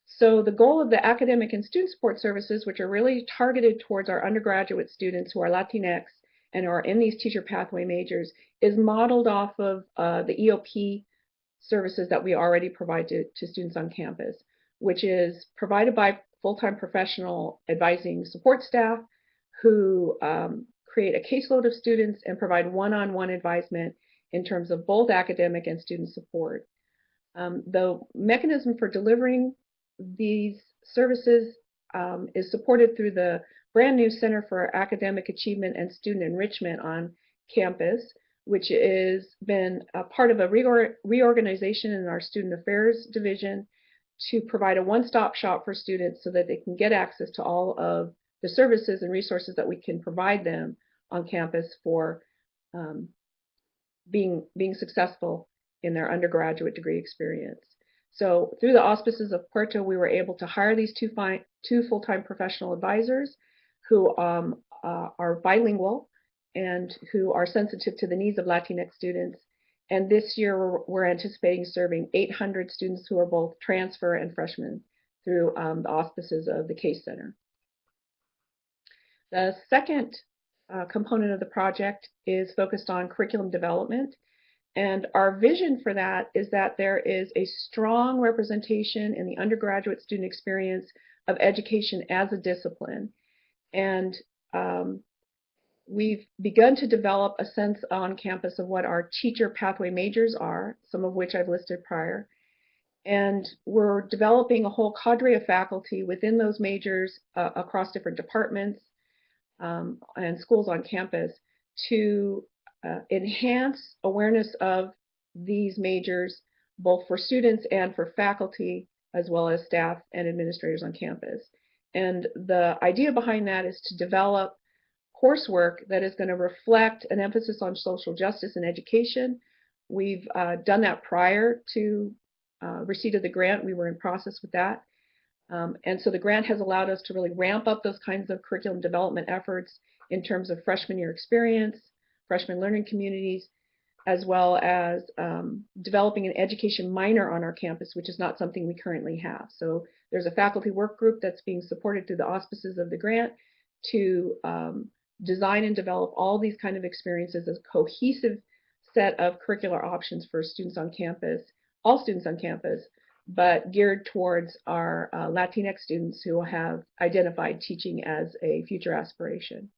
So the goal of the academic and student support services, which are really targeted towards our undergraduate students who are Latinx and are in these teacher pathway majors, is modeled off of the EOP services that we already provide to students on campus, which is provided by full-time professional advising support staff who create a caseload of students and provide one-on-one advisement in terms of both academic and student support. The mechanism for delivering these services is supported through the brand new Center for Academic Achievement and Student Enrichment on campus, which has been a part of a reorganization in our Student Affairs Division to provide a one-stop shop for students so that they can get access to all of the services and resources that we can provide them on campus for being successful in their undergraduate degree experience. So through the auspices of Puerta, we were able to hire these two full-time professional advisors who are bilingual and who are sensitive to the needs of Latinx students. And this year, we're anticipating serving 800 students who are both transfer and freshmen through the auspices of the CASE Center. The second component of the project is focused on curriculum development. And our vision for that is that there is a strong representation in the undergraduate student experience of education as a discipline. And we've begun to develop a sense on campus of what our teacher pathway majors are, some of which I've listed prior. And we're developing a whole cadre of faculty within those majors across different departments and schools on campus to enhance awareness of these majors, both for students and for faculty, as well as staff and administrators on campus. And the idea behind that is to develop coursework that is going to reflect an emphasis on social justice and education. We've done that prior to receipt of the grant. We were in process with that. And so the grant has allowed us to really ramp up those kinds of curriculum development efforts in terms of freshman year experience, freshman learning communities, as well as developing an education minor on our campus, which is not something we currently have. So there's a faculty work group that's being supported through the auspices of the grant to design and develop all these kind of experiences as a cohesive set of curricular options for students on campus, all students on campus, but geared towards our Latinx students who have identified teaching as a future aspiration.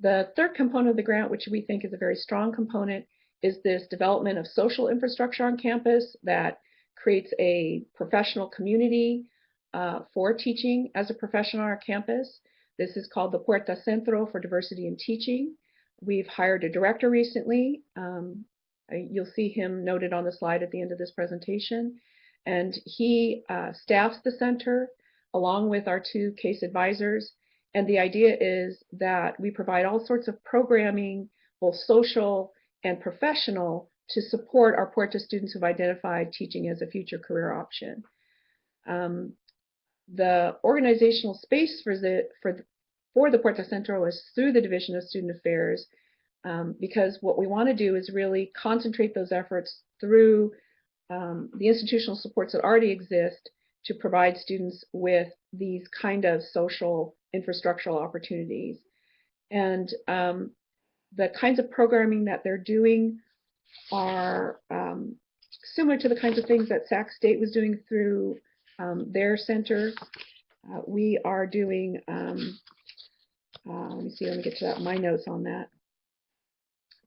The third component of the grant, which we think is a very strong component, is this development of social infrastructure on campus that creates a professional community for teaching as a profession on our campus. This is called the Puerta Centro for Diversity in Teaching. We've hired a director recently. You'll see him noted on the slide at the end of this presentation. And he staffs the center along with our 2 case advisors. And the idea is that we provide all sorts of programming, both social and professional, to support our Puerta students who've identified teaching as a future career option. The organizational space for the Puerta Centro is through the Division of Student Affairs, because what we want to do is really concentrate those efforts through the institutional supports that already exist to provide students with these kind of social infrastructural opportunities. And the kinds of programming that they're doing are similar to the kinds of things that Sac State was doing through their center. We are doing, let me get to that, my notes on that.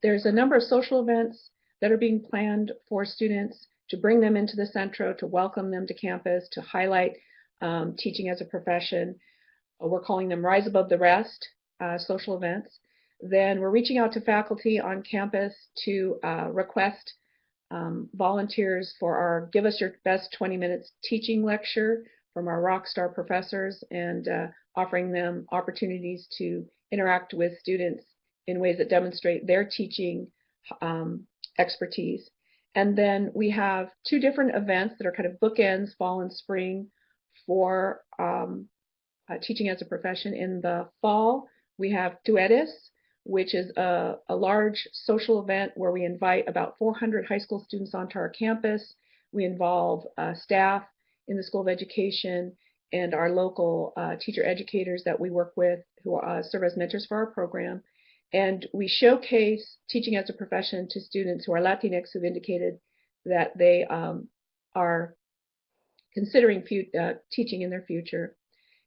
There's a number of social events that are being planned for students to bring them into the Centro, to welcome them to campus, to highlight teaching as a profession. We're calling them Rise Above the Rest social events. Then we're reaching out to faculty on campus to request volunteers for our Give Us Your Best 20 Minutes teaching lecture from our rock star professors, and offering them opportunities to interact with students in ways that demonstrate their teaching expertise. And then we have 2 different events that are kind of bookends, fall and spring, for teaching as a profession. In the fall, we have Tueres, which is a large social event where we invite about 400 high school students onto our campus. We involve staff in the School of Education and our local teacher educators that we work with who serve as mentors for our program. And we showcase teaching as a profession to students who are Latinx who've indicated that they are considering teaching in their future.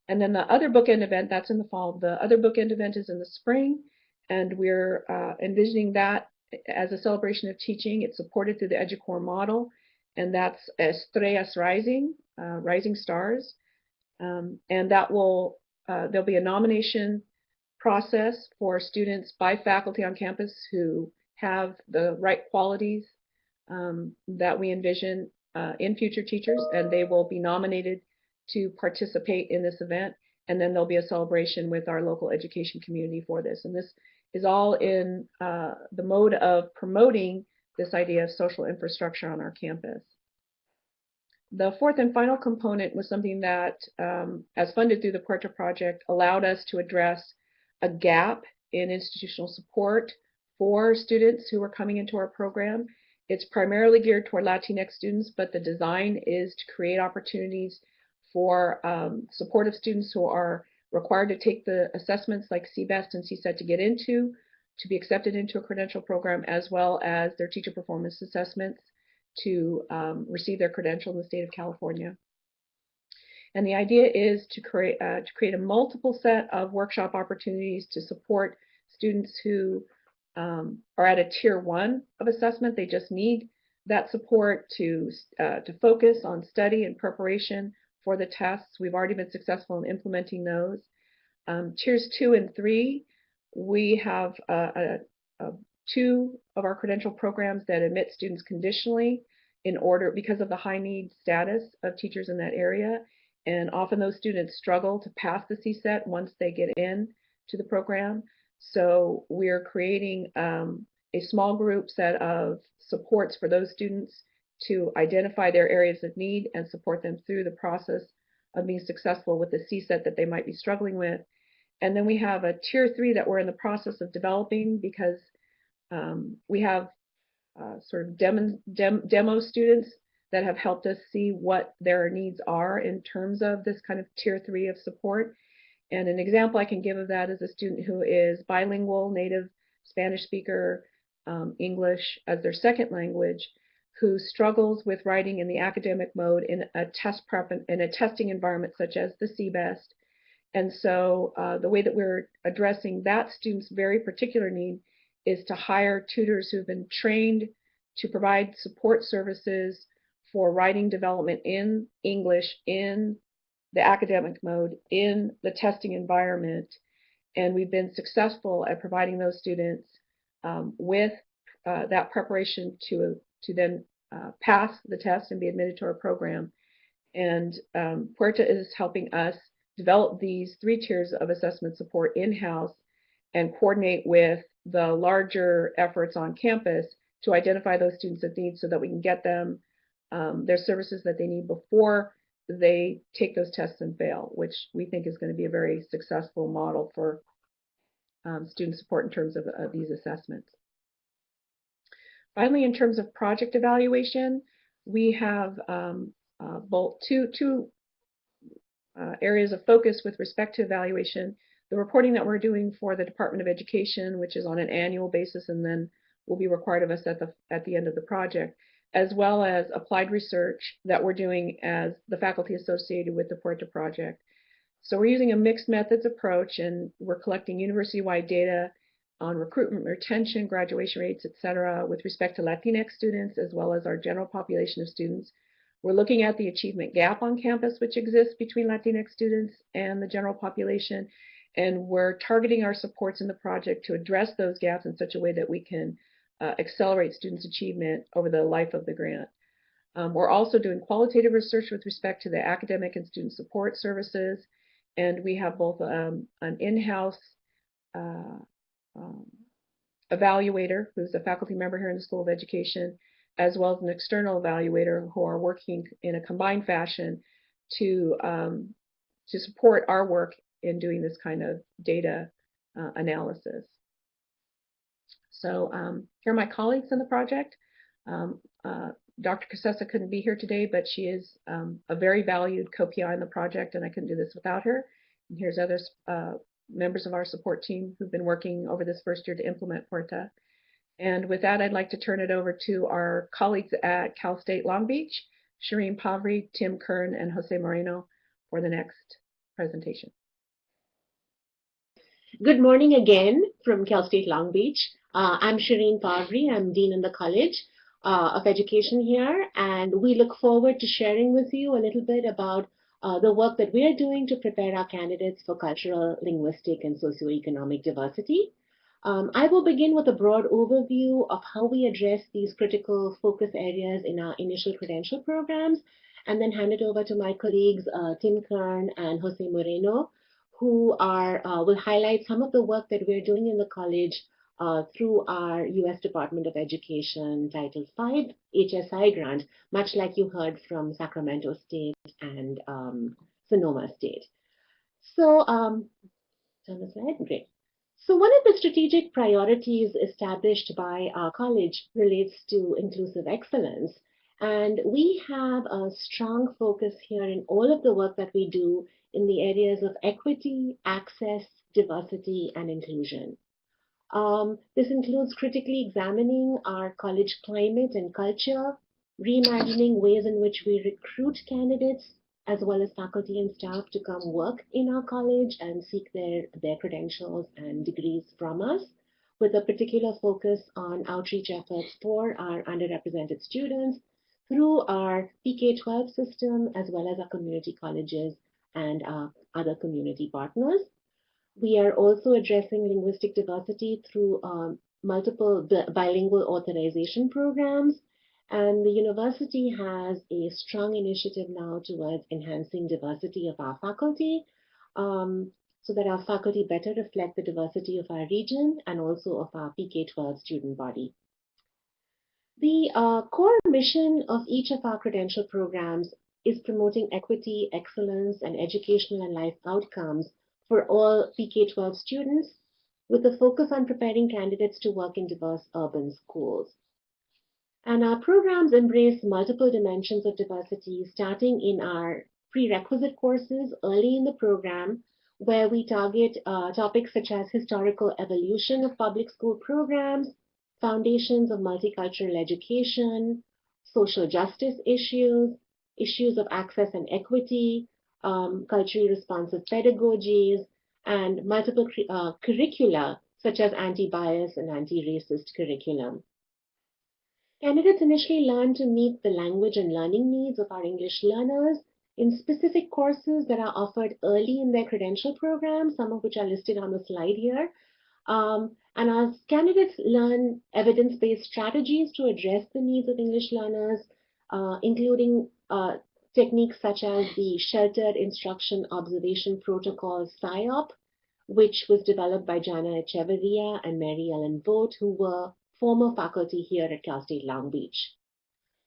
And then the other bookend event, that's in the fall. The other bookend event is in the spring, and we're envisioning that as a celebration of teaching. It's supported through the EDUCAUR model, and that's Estrellas Rising, Rising Stars. And that will, there'll be a nomination process for students by faculty on campus who have the right qualities that we envision in future teachers, and they will be nominated to participate in this event. And then there'll be a celebration with our local education community for this. And this is all in the mode of promoting this idea of social infrastructure on our campus. The fourth and final component was something that, as funded through the Puerta Project, allowed us to address a gap in institutional support for students who are coming into our program. It's primarily geared toward Latinx students, but the design is to create opportunities for supportive students who are required to take the assessments like CBEST and CSET to get into, to be accepted into a credential program, as well as their teacher performance assessments to receive their credential in the state of California. And the idea is to create a multiple set of workshop opportunities to support students who are at a tier 1 of assessment. They just need that support to focus on study and preparation for the tests. We've already been successful in implementing those. Tiers 2 and 3, we have 2 of our credential programs that admit students conditionally in order, because of the high need status of teachers in that area. And often those students struggle to pass the CSET once they get in to the program. So we're creating a small group set of supports for those students to identify their areas of need and support them through the process of being successful with the CSET that they might be struggling with. And then we have a tier 3 that we're in the process of developing because we have sort of demo students that have helped us see what their needs are in terms of this kind of tier 3 of support. And an example I can give of that is a student who is bilingual, native Spanish speaker, English as their second language, who struggles with writing in the academic mode in a test prep in a testing environment such as the CBEST. And so the way that we're addressing that student's very particular need is to hire tutors who've been trained to provide support services for writing development in English in the academic mode in the testing environment. And we've been successful at providing those students with that preparation to then pass the test and be admitted to our program. And Puerta is helping us develop these 3 tiers of assessment support in-house and coordinate with the larger efforts on campus to identify those students of need so that we can get them their services that they need before they take those tests and fail, which we think is going to be a very successful model for student support in terms of these assessments. Finally, in terms of project evaluation, we have both two areas of focus with respect to evaluation. The reporting that we're doing for the Department of Education, which is on an annual basis and then will be required of us at the end of the project, as well as applied research that we're doing as the faculty associated with the Puerta project. So we're using a mixed methods approach, and we're collecting university-wide data on recruitment, retention, graduation rates, et cetera, with respect to Latinx students, as well as our general population of students. We're looking at the achievement gap on campus, which exists between Latinx students and the general population, and we're targeting our supports in the project to address those gaps in such a way that we can accelerate students' achievement over the life of the grant. We're also doing qualitative research with respect to the academic and student support services, and we have both an in-house evaluator who's a faculty member here in the School of Education, as well as an external evaluator who are working in a combined fashion to support our work in doing this kind of data analysis. So here are my colleagues in the project. Dr. Casessa couldn't be here today, but she is a very valued co-PI in the project, and I couldn't do this without her. And here's other members of our support team who've been working over this first year to implement Puerta. And with that, I'd like to turn it over to our colleagues at Cal State Long Beach, Shireen Pavri, Tim Kern, and Jose Moreno for the next presentation. Good morning again from Cal State Long Beach. I'm Shireen Pavri. I'm Dean in the College of Education here, and we look forward to sharing with you a little bit about the work that we are doing to prepare our candidates for cultural, linguistic, and socioeconomic diversity. I will begin with a broad overview of how we address these critical focus areas in our initial credential programs, and then hand it over to my colleagues, Tim Kern and Jose Moreno, who will highlight some of the work that we're doing in the college through our U.S. Department of Education Title V HSI grant, much like you heard from Sacramento State and Sonoma State. So, turn the slide, great. So one of the strategic priorities established by our college relates to inclusive excellence. And we have a strong focus here in all of the work that we do in the areas of equity, access, diversity, and inclusion. This includes critically examining our college climate and culture, reimagining ways in which we recruit candidates, as well as faculty and staff to come work in our college and seek their credentials and degrees from us, with a particular focus on outreach efforts for our underrepresented students through our PK-12 system, as well as our community colleges and other community partners. We are also addressing linguistic diversity through multiple bilingual authorization programs. And the university has a strong initiative now towards enhancing diversity of our faculty so that our faculty better reflect the diversity of our region and also of our PK-12 student body. The core mission of each of our credential programs is promoting equity, excellence, and educational and life outcomes for all PK-12 students, with a focus on preparing candidates to work in diverse urban schools. And our programs embrace multiple dimensions of diversity, starting in our prerequisite courses early in the program, where we target topics such as historical evolution of public school programs, foundations of multicultural education, social justice issues, issues of access and equity, culturally responsive pedagogies, and multiple curricula such as anti-bias and anti-racist curriculum. Candidates initially learn to meet the language and learning needs of our English learners in specific courses that are offered early in their credential program, some of which are listed on the slide here. And our candidates learn evidence-based strategies to address the needs of English learners, including techniques such as the Sheltered Instruction Observation Protocol, SIOP, which was developed by Jana Echeverria and Mary Ellen Vogt, who were former faculty here at Cal State Long Beach.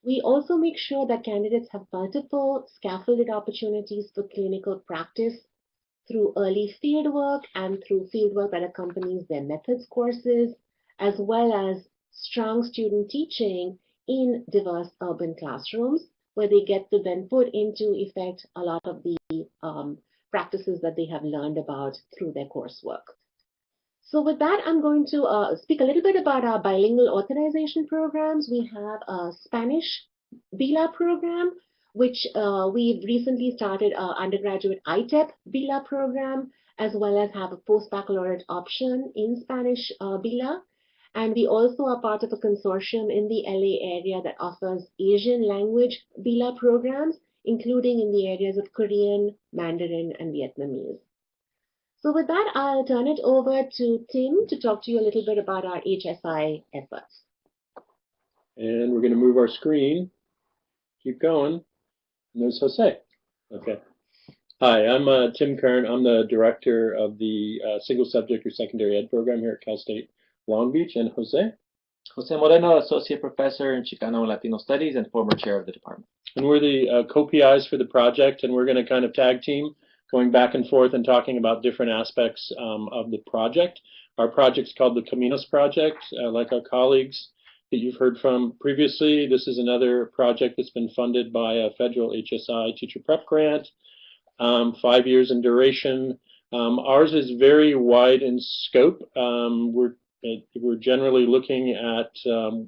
We also make sure that candidates have multiple scaffolded opportunities for clinical practice through early fieldwork and through fieldwork that accompanies their methods courses, as well as strong student teaching in diverse urban classrooms, where they get to then put into effect a lot of the practices that they have learned about through their coursework. So with that, I'm going to speak a little bit about our bilingual authorization programs. We have a Spanish BILA program, which we've recently started our undergraduate ITEP BILA program, as well as have a post-baccalaureate option in Spanish BILA. And we also are part of a consortium in the LA area that offers Asian language BILA programs, including in the areas of Korean, Mandarin, and Vietnamese. So with that, I'll turn it over to Tim to talk to you a little bit about our HSI efforts. And we're going to move our screen. Keep going. And there's Jose. Okay. Hi, I'm Tim Kern. I'm the director of the single subject or secondary ed program here at Cal State Long Beach. And Jose? Jose Moreno, associate professor in Chicano and Latino studies and former chair of the department. And we're the co-PIs for the project, and we're going to kind of tag team, going back and forth and talking about different aspects of the project. Our project's called the Caminos Project. Like our colleagues that you've heard from previously, this is another project that's been funded by a federal HSI teacher prep grant, 5 years in duration. Ours is very wide in scope. We're generally looking at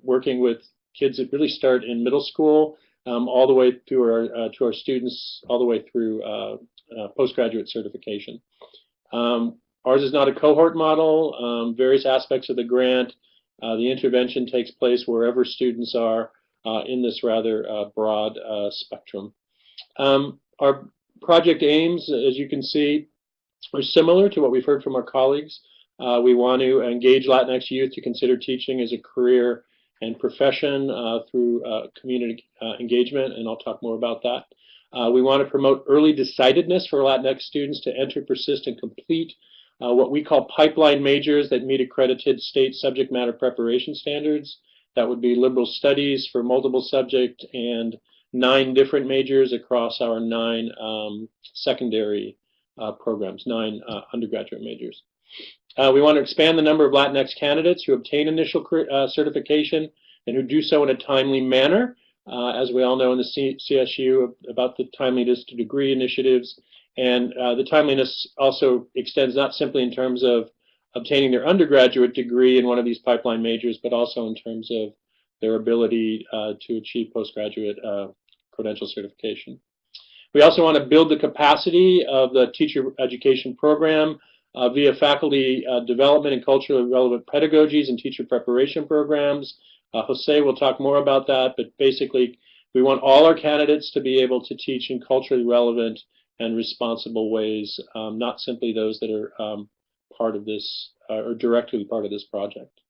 working with kids that really start in middle school, all the way through to our students, all the way through postgraduate certification. Ours is not a cohort model. Various aspects of the grant, the intervention takes place wherever students are in this rather broad spectrum. Our project aims, as you can see, are similar to what we've heard from our colleagues. We want to engage Latinx youth to consider teaching as a career and profession through community engagement, and I'll talk more about that. We want to promote early decidedness for Latinx students to enter, persist, and complete what we call pipeline majors that meet accredited state subject matter preparation standards. That would be liberal studies for multiple subject and 9 different majors across our 9 secondary programs, 9 undergraduate majors. We want to expand the number of Latinx candidates who obtain initial certification and who do so in a timely manner. As we all know in the CSU about the timeliness to degree initiatives, and the timeliness also extends not simply in terms of obtaining their undergraduate degree in one of these pipeline majors, but also in terms of their ability to achieve postgraduate credential certification. We also want to build the capacity of the teacher education program via faculty development and culturally relevant pedagogies and teacher preparation programs. Jose will talk more about that, but basically we want all our candidates to be able to teach in culturally relevant and responsible ways, not simply those that are part of this or directly part of this project.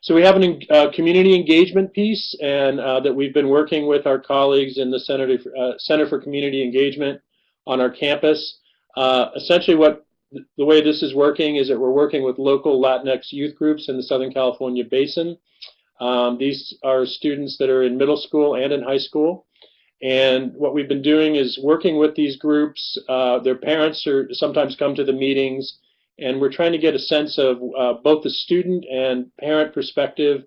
So we have a community engagement piece, and that we've been working with our colleagues in the Center for Community Engagement on our campus. Essentially the way this is working is that we're working with local Latinx youth groups in the Southern California basin. These are students that are in middle school and in high school. And what we've been doing is working with these groups. Their parents sometimes come to the meetings, and we're trying to get a sense of both the student and parent perspective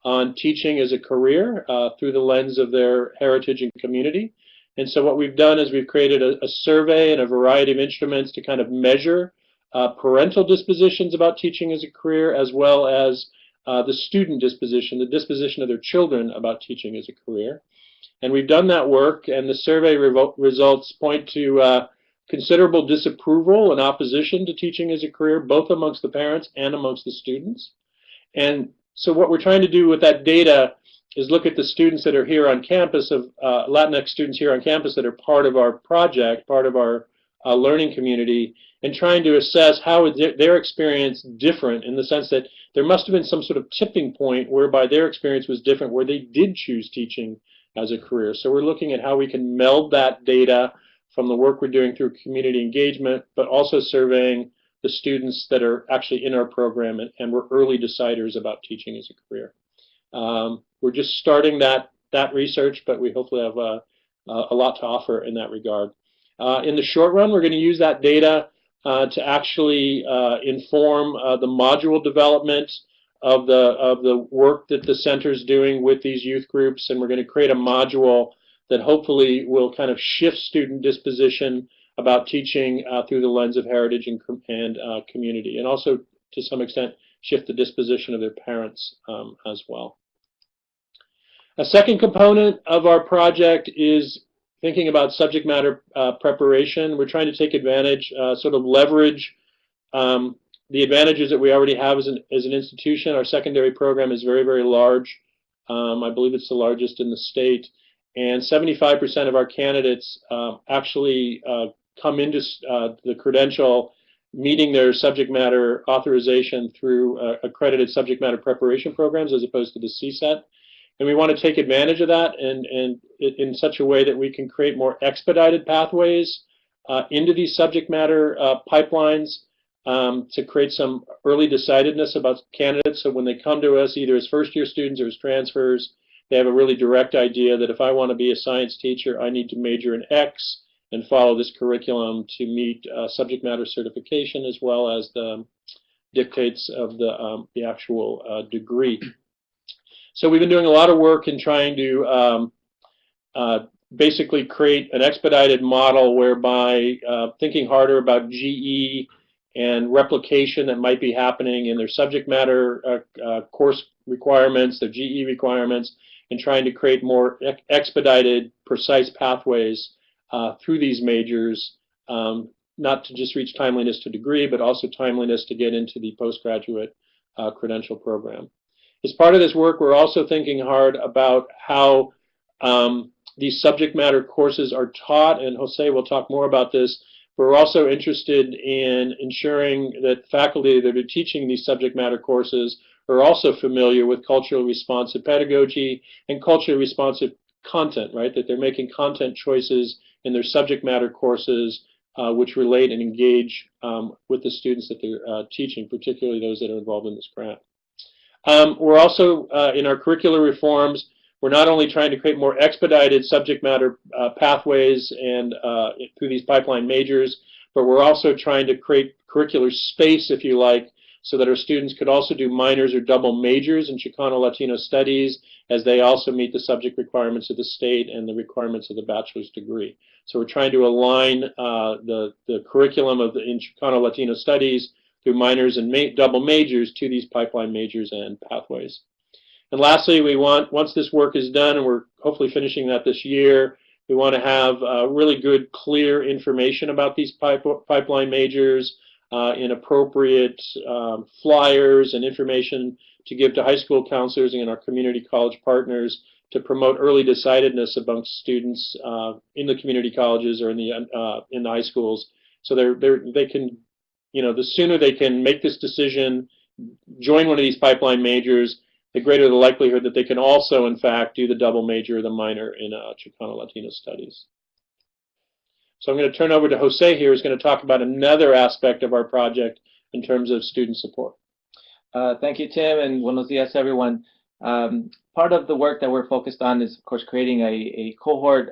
on teaching as a career through the lens of their heritage and community. And so what we've done is we've created a survey and a variety of instruments to kind of measure parental dispositions about teaching as a career, as well as the student disposition, the disposition of their children about teaching as a career. And we've done that work, and the survey results point to considerable disapproval and opposition to teaching as a career, both amongst the parents and amongst the students. And so what we're trying to do with that data is look at the students that are here on campus, of Latinx students here on campus that are part of our project, part of our learning community, and trying to assess how is their experience different, in the sense that there must have been some sort of tipping point whereby their experience was different, where they did choose teaching as a career. So we're looking at how we can meld that data from the work we're doing through community engagement, but also surveying the students that are actually in our program and we're early deciders about teaching as a career. We're just starting that research, but we hopefully have a lot to offer in that regard. In the short run, we're going to use that data to actually inform the module development of the work that the center is doing with these youth groups, and we're going to create a module that hopefully will kind of shift student disposition about teaching through the lens of heritage and community, and also to some extent shift the disposition of their parents as well. A second component of our project is thinking about subject matter preparation. We're trying to take advantage, sort of leverage the advantages that we already have as an institution. Our secondary program is very, very large. I believe it's the largest in the state. And 75% of our candidates actually come into the credential meeting their subject matter authorization through accredited subject matter preparation programs, as opposed to the CSET. And we want to take advantage of that and in such a way that we can create more expedited pathways into these subject matter pipelines to create some early decidedness about candidates. So when they come to us, either as first-year students or as transfers, they have a really direct idea that if I want to be a science teacher, I need to major in X and follow this curriculum to meet subject matter certification, as well as the dictates of the actual degree. So we've been doing a lot of work in trying to basically create an expedited model whereby thinking harder about GE and replication that might be happening in their subject matter course requirements, their GE requirements, and trying to create more expedited, precise pathways through these majors, not to just reach timeliness to degree, but also timeliness to get into the postgraduate credential program. As part of this work, we're also thinking hard about how these subject matter courses are taught, and Jose will talk more about this. We're also interested in ensuring that faculty that are teaching these subject matter courses are also familiar with culturally responsive pedagogy and culturally responsive content, right? That they're making content choices in their subject matter courses which relate and engage with the students that they're teaching, particularly those that are involved in this grant. We're also, in our curricular reforms, we're not only trying to create more expedited subject matter pathways and through these pipeline majors, but we're also trying to create curricular space, if you like, so that our students could also do minors or double majors in Chicano Latino studies, as they also meet the subject requirements of the state and the requirements of the bachelor's degree. So we're trying to align the curriculum in Chicano Latino studies through minors and double majors to these pipeline majors and pathways. And lastly, we want, once this work is done, and we're hopefully finishing that this year, we want to have really good, clear information about these pipeline majors in appropriate flyers and information to give to high school counselors and our community college partners to promote early decidedness amongst students in the community colleges or in the high schools. So they can, you know, the sooner they can make this decision, join one of these pipeline majors, the greater the likelihood that they can also, in fact, do the double major or the minor in Chicano Latino studies. So I'm going to turn over to Jose here, who's going to talk about another aspect of our project in terms of student support. Thank you, Tim, and buenos dias, everyone. Part of the work that we're focused on is, of course, creating a cohort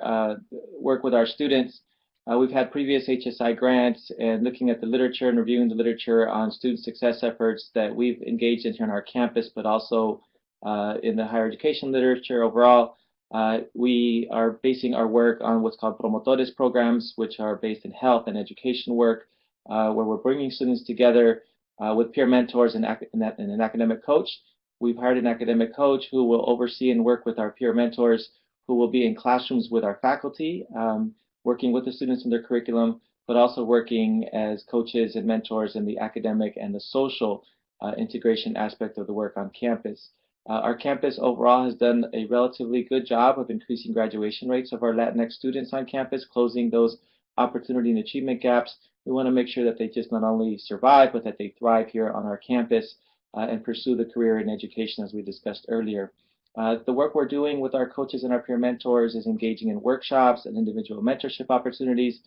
work with our students. We've had previous HSI grants and looking at the literature and reviewing the literature on student success efforts that we've engaged in here on our campus, but also in the higher education literature overall. We are basing our work on what's called promotores programs, which are based in health and education work, where we're bringing students together with peer mentors and an academic coach. We've hired an academic coach who will oversee and work with our peer mentors, who will be in classrooms with our faculty, working with the students in their curriculum, but also working as coaches and mentors in the academic and the social integration aspect of the work on campus. Our campus overall has done a relatively good job of increasing graduation rates of our Latinx students on campus, closing those opportunity and achievement gaps. We want to make sure that they just not only survive, but that they thrive here on our campus and pursue the career in education as we discussed earlier. The work we're doing with our coaches and our peer mentors is engaging in workshops and individual mentorship opportunities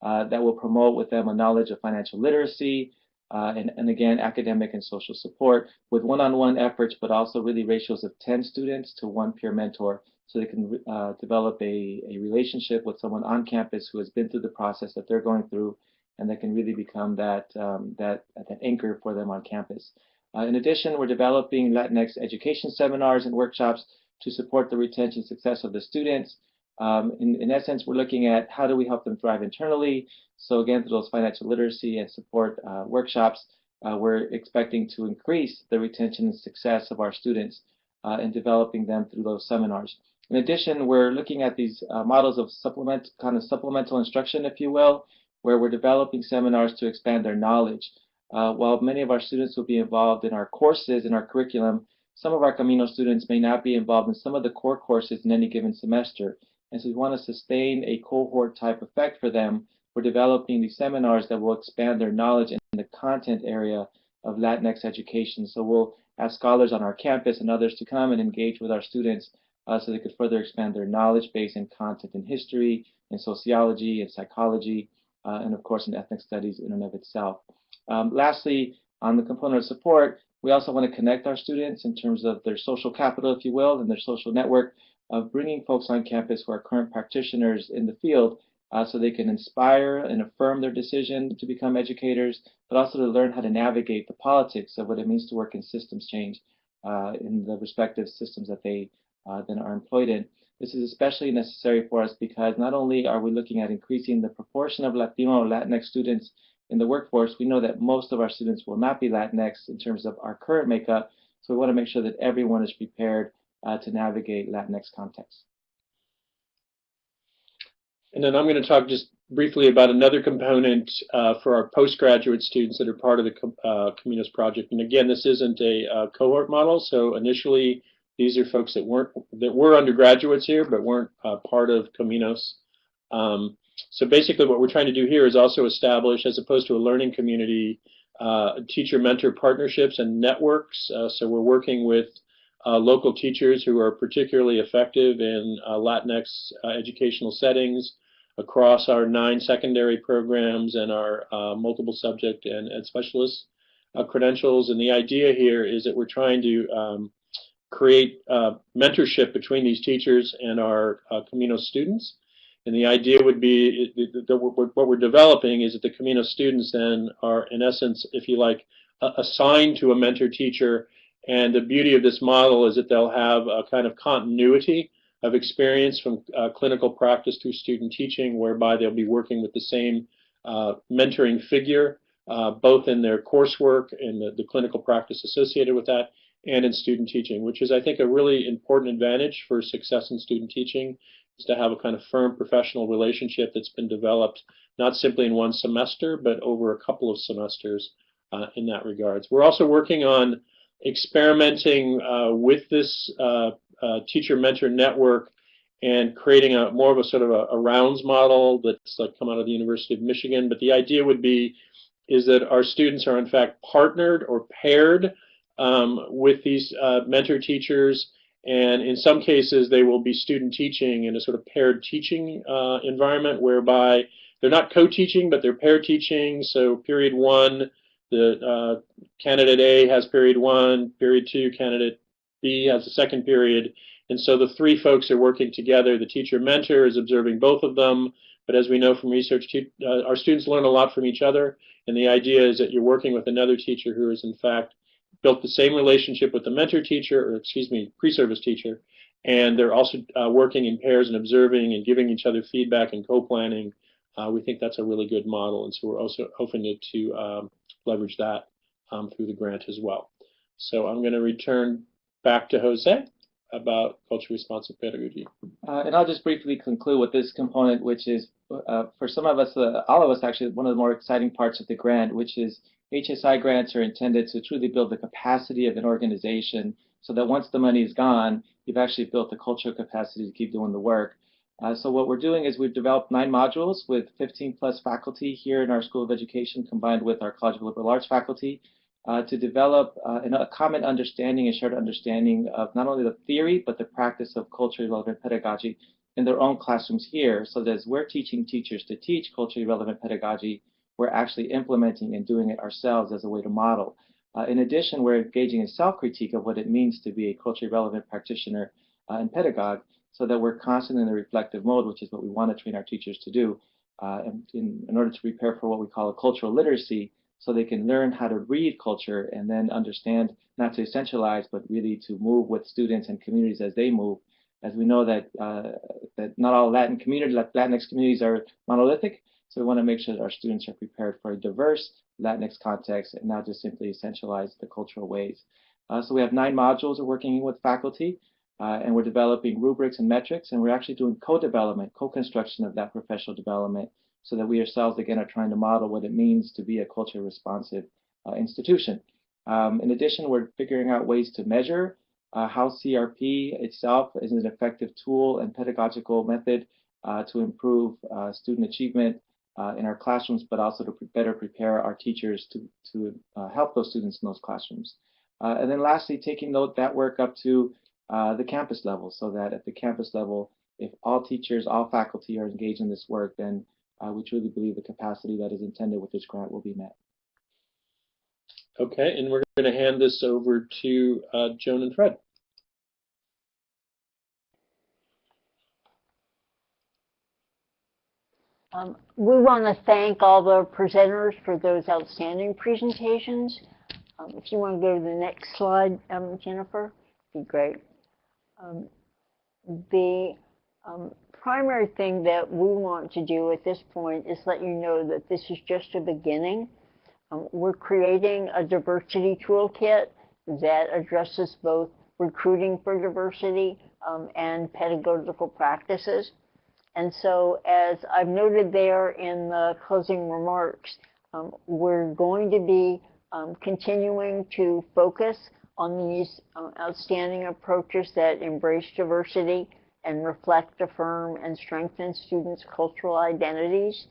that will promote with them a knowledge of financial literacy, and again, academic and social support with one-on-one efforts, but also really ratios of 10 students to 1 peer mentor, so they can develop a relationship with someone on campus who has been through the process that they're going through, and that can really become that anchor for them on campus. In addition, we're developing Latinx education seminars and workshops to support the retention success of the students. In essence, we're looking at how do we help them thrive internally. So again, through those financial literacy and support workshops, we're expecting to increase the retention and success of our students in developing them through those seminars. In addition, we're looking at these models of supplemental instruction, if you will, where we're developing seminars to expand their knowledge. While many of our students will be involved in our courses, in our curriculum, some of our Camino students may not be involved in some of the core courses in any given semester. And so we want to sustain a cohort type effect for them. We're developing these seminars that will expand their knowledge in the content area of Latinx education. So we'll ask scholars on our campus and others to come and engage with our students so they could further expand their knowledge base and content in history, in sociology, and psychology, and of course in ethnic studies in and of itself. Lastly, on the component of support, we also want to connect our students in terms of their social capital, if you will, and their social network of bringing folks on campus who are current practitioners in the field so they can inspire and affirm their decision to become educators, but also to learn how to navigate the politics of what it means to work in systems change in the respective systems that they then are employed in. This is especially necessary for us because not only are we looking at increasing the proportion of Latino or Latinx students in the workforce, we know that most of our students will not be Latinx in terms of our current makeup, so we want to make sure that everyone is prepared to navigate Latinx context. And then I'm going to talk just briefly about another component for our postgraduate students that are part of the Caminos project. And again, this isn't a cohort model, so initially these are folks that were undergraduates here but weren't part of Caminos. So basically what we're trying to do here is also establish, as opposed to a learning community, teacher-mentor partnerships and networks. So we're working with local teachers who are particularly effective in Latinx educational settings across our 9 secondary programs and our multiple subject and ed specialist credentials. And the idea here is that we're trying to create mentorship between these teachers and our Camino students. And the idea would be that what we're developing is that the Camino students then are, in essence, if you like, assigned to a mentor teacher. And the beauty of this model is that they'll have a kind of continuity of experience from clinical practice through student teaching, whereby they'll be working with the same mentoring figure, both in their coursework and the clinical practice associated with that, and in student teaching, which is, I think, a really important advantage for success in student teaching, is to have a kind of firm professional relationship that's been developed not simply in one semester, but over a couple of semesters in that regards. We're also working on experimenting with this teacher-mentor network and creating more of a sort of a rounds model that's like come out of the University of Michigan. But the idea would be is that our students are in fact partnered or paired with these mentor teachers, and in some cases they will be student teaching in a sort of paired teaching environment whereby they're not co-teaching but they're pair teaching. So period 1, the candidate A has period 1, period 2, candidate B has a second period. And so the three folks are working together. The teacher mentor is observing both of them. But as we know from research, our students learn a lot from each other. And the idea is that you're working with another teacher who is, in fact, built the same relationship with the mentor teacher, or excuse me, pre-service teacher. And they're also working in pairs and observing and giving each other feedback and co-planning. We think that's a really good model. And so we're also hoping to leverage that through the grant as well. So I'm going to return back to Jose about culturally responsive pedagogy. And I'll just briefly conclude with this component, which is, for some of us, all of us actually, one of the more exciting parts of the grant, which is HSI grants are intended to truly build the capacity of an organization so that once the money is gone, you've actually built the cultural capacity to keep doing the work. So what we're doing is we've developed 9 modules with 15 plus faculty here in our School of Education combined with our College of Liberal Arts faculty to develop a common understanding and shared understanding of not only the theory but the practice of culturally relevant pedagogy in their own classrooms here, so that as we're teaching teachers to teach culturally relevant pedagogy, we're actually implementing and doing it ourselves as a way to model. In addition, we're engaging in self-critique of what it means to be a culturally relevant practitioner and pedagogue, so that we're constantly in a reflective mode, which is what we want to train our teachers to do in order to prepare for what we call a cultural literacy, so they can learn how to read culture and then understand, not to essentialize, but really to move with students and communities as they move. As we know that that not all Latinx communities are monolithic, so we want to make sure that our students are prepared for a diverse Latinx context and not just simply essentialize the cultural ways. So we have 9 modules we're working with faculty, and we're developing rubrics and metrics, and we're actually doing co-development, co-construction of that professional development, so that we ourselves, again, are trying to model what it means to be a culturally responsive institution. In addition, we're figuring out ways to measure how CRP itself is an effective tool and pedagogical method to improve student achievement in our classrooms, but also to better prepare our teachers to help those students in those classrooms. And then lastly, taking that work up to the campus level, so that at the campus level, if all teachers, all faculty are engaged in this work, then we truly believe the capacity that is intended with this grant will be met. Okay, and we're going to hand this over to Joan and Fred. We want to thank all the presenters for those outstanding presentations. If you want to go to the next slide, Jennifer, it'd be great. The primary thing that we want to do at this point is let you know that this is just a beginning. We're creating a diversity toolkit that addresses both recruiting for diversity and pedagogical practices. And so, as I've noted there in the closing remarks, we're going to be continuing to focus on these outstanding approaches that embrace diversity and reflect, affirm, and strengthen students' cultural identities,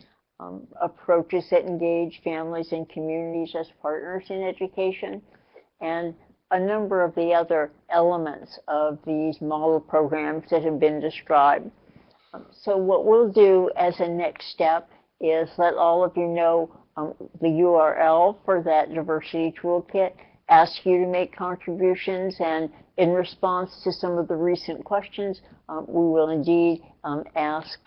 approaches that engage families and communities as partners in education, and a number of the other elements of these model programs that have been described. So what we'll do as a next step is let all of you know the URL for that diversity toolkit, ask you to make contributions, and in response to some of the recent questions, we will indeed ask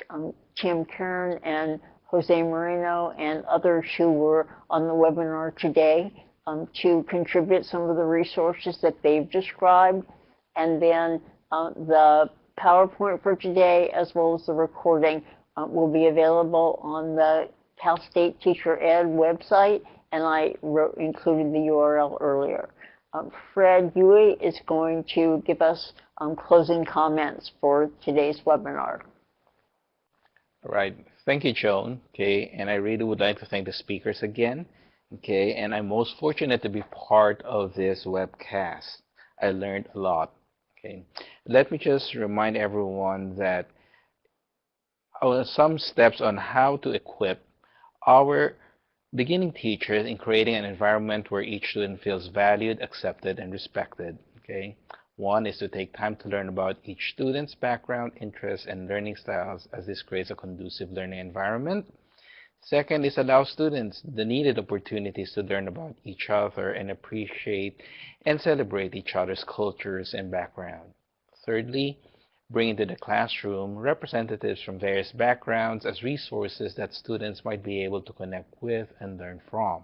Tim Kern and Jose Moreno and others who were on the webinar today to contribute some of the resources that they've described, and then the PowerPoint for today, as well as the recording, will be available on the Cal State Teacher Ed website, and I included the URL earlier. Fred Huey is going to give us closing comments for today's webinar. All right. Thank you, Joan. Okay, and I really would like to thank the speakers again. Okay, and I'm most fortunate to be part of this webcast. I learned a lot. Okay, let me just remind everyone that some steps on how to equip our beginning teachers in creating an environment where each student feels valued, accepted, and respected. Okay, one is to take time to learn about each student's background, interests, and learning styles, as this creates a conducive learning environment. Second is allow students the needed opportunities to learn about each other and appreciate and celebrate each other's cultures and background. Thirdly, bring into the classroom representatives from various backgrounds as resources that students might be able to connect with and learn from.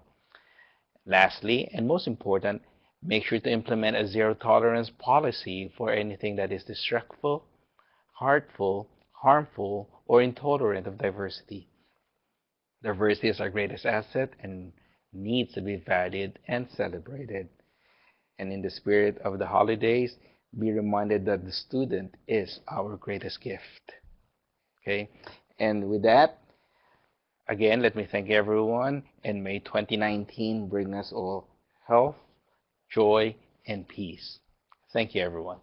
Lastly, and most important, make sure to implement a zero-tolerance policy for anything that is disrespectful, hurtful, harmful, or intolerant of diversity. Diversity is our greatest asset and needs to be valued and celebrated. And in the spirit of the holidays, be reminded that the student is our greatest gift. Okay? And with that, again, let me thank everyone, and may 2019 bring us all health, joy, and peace. Thank you, everyone.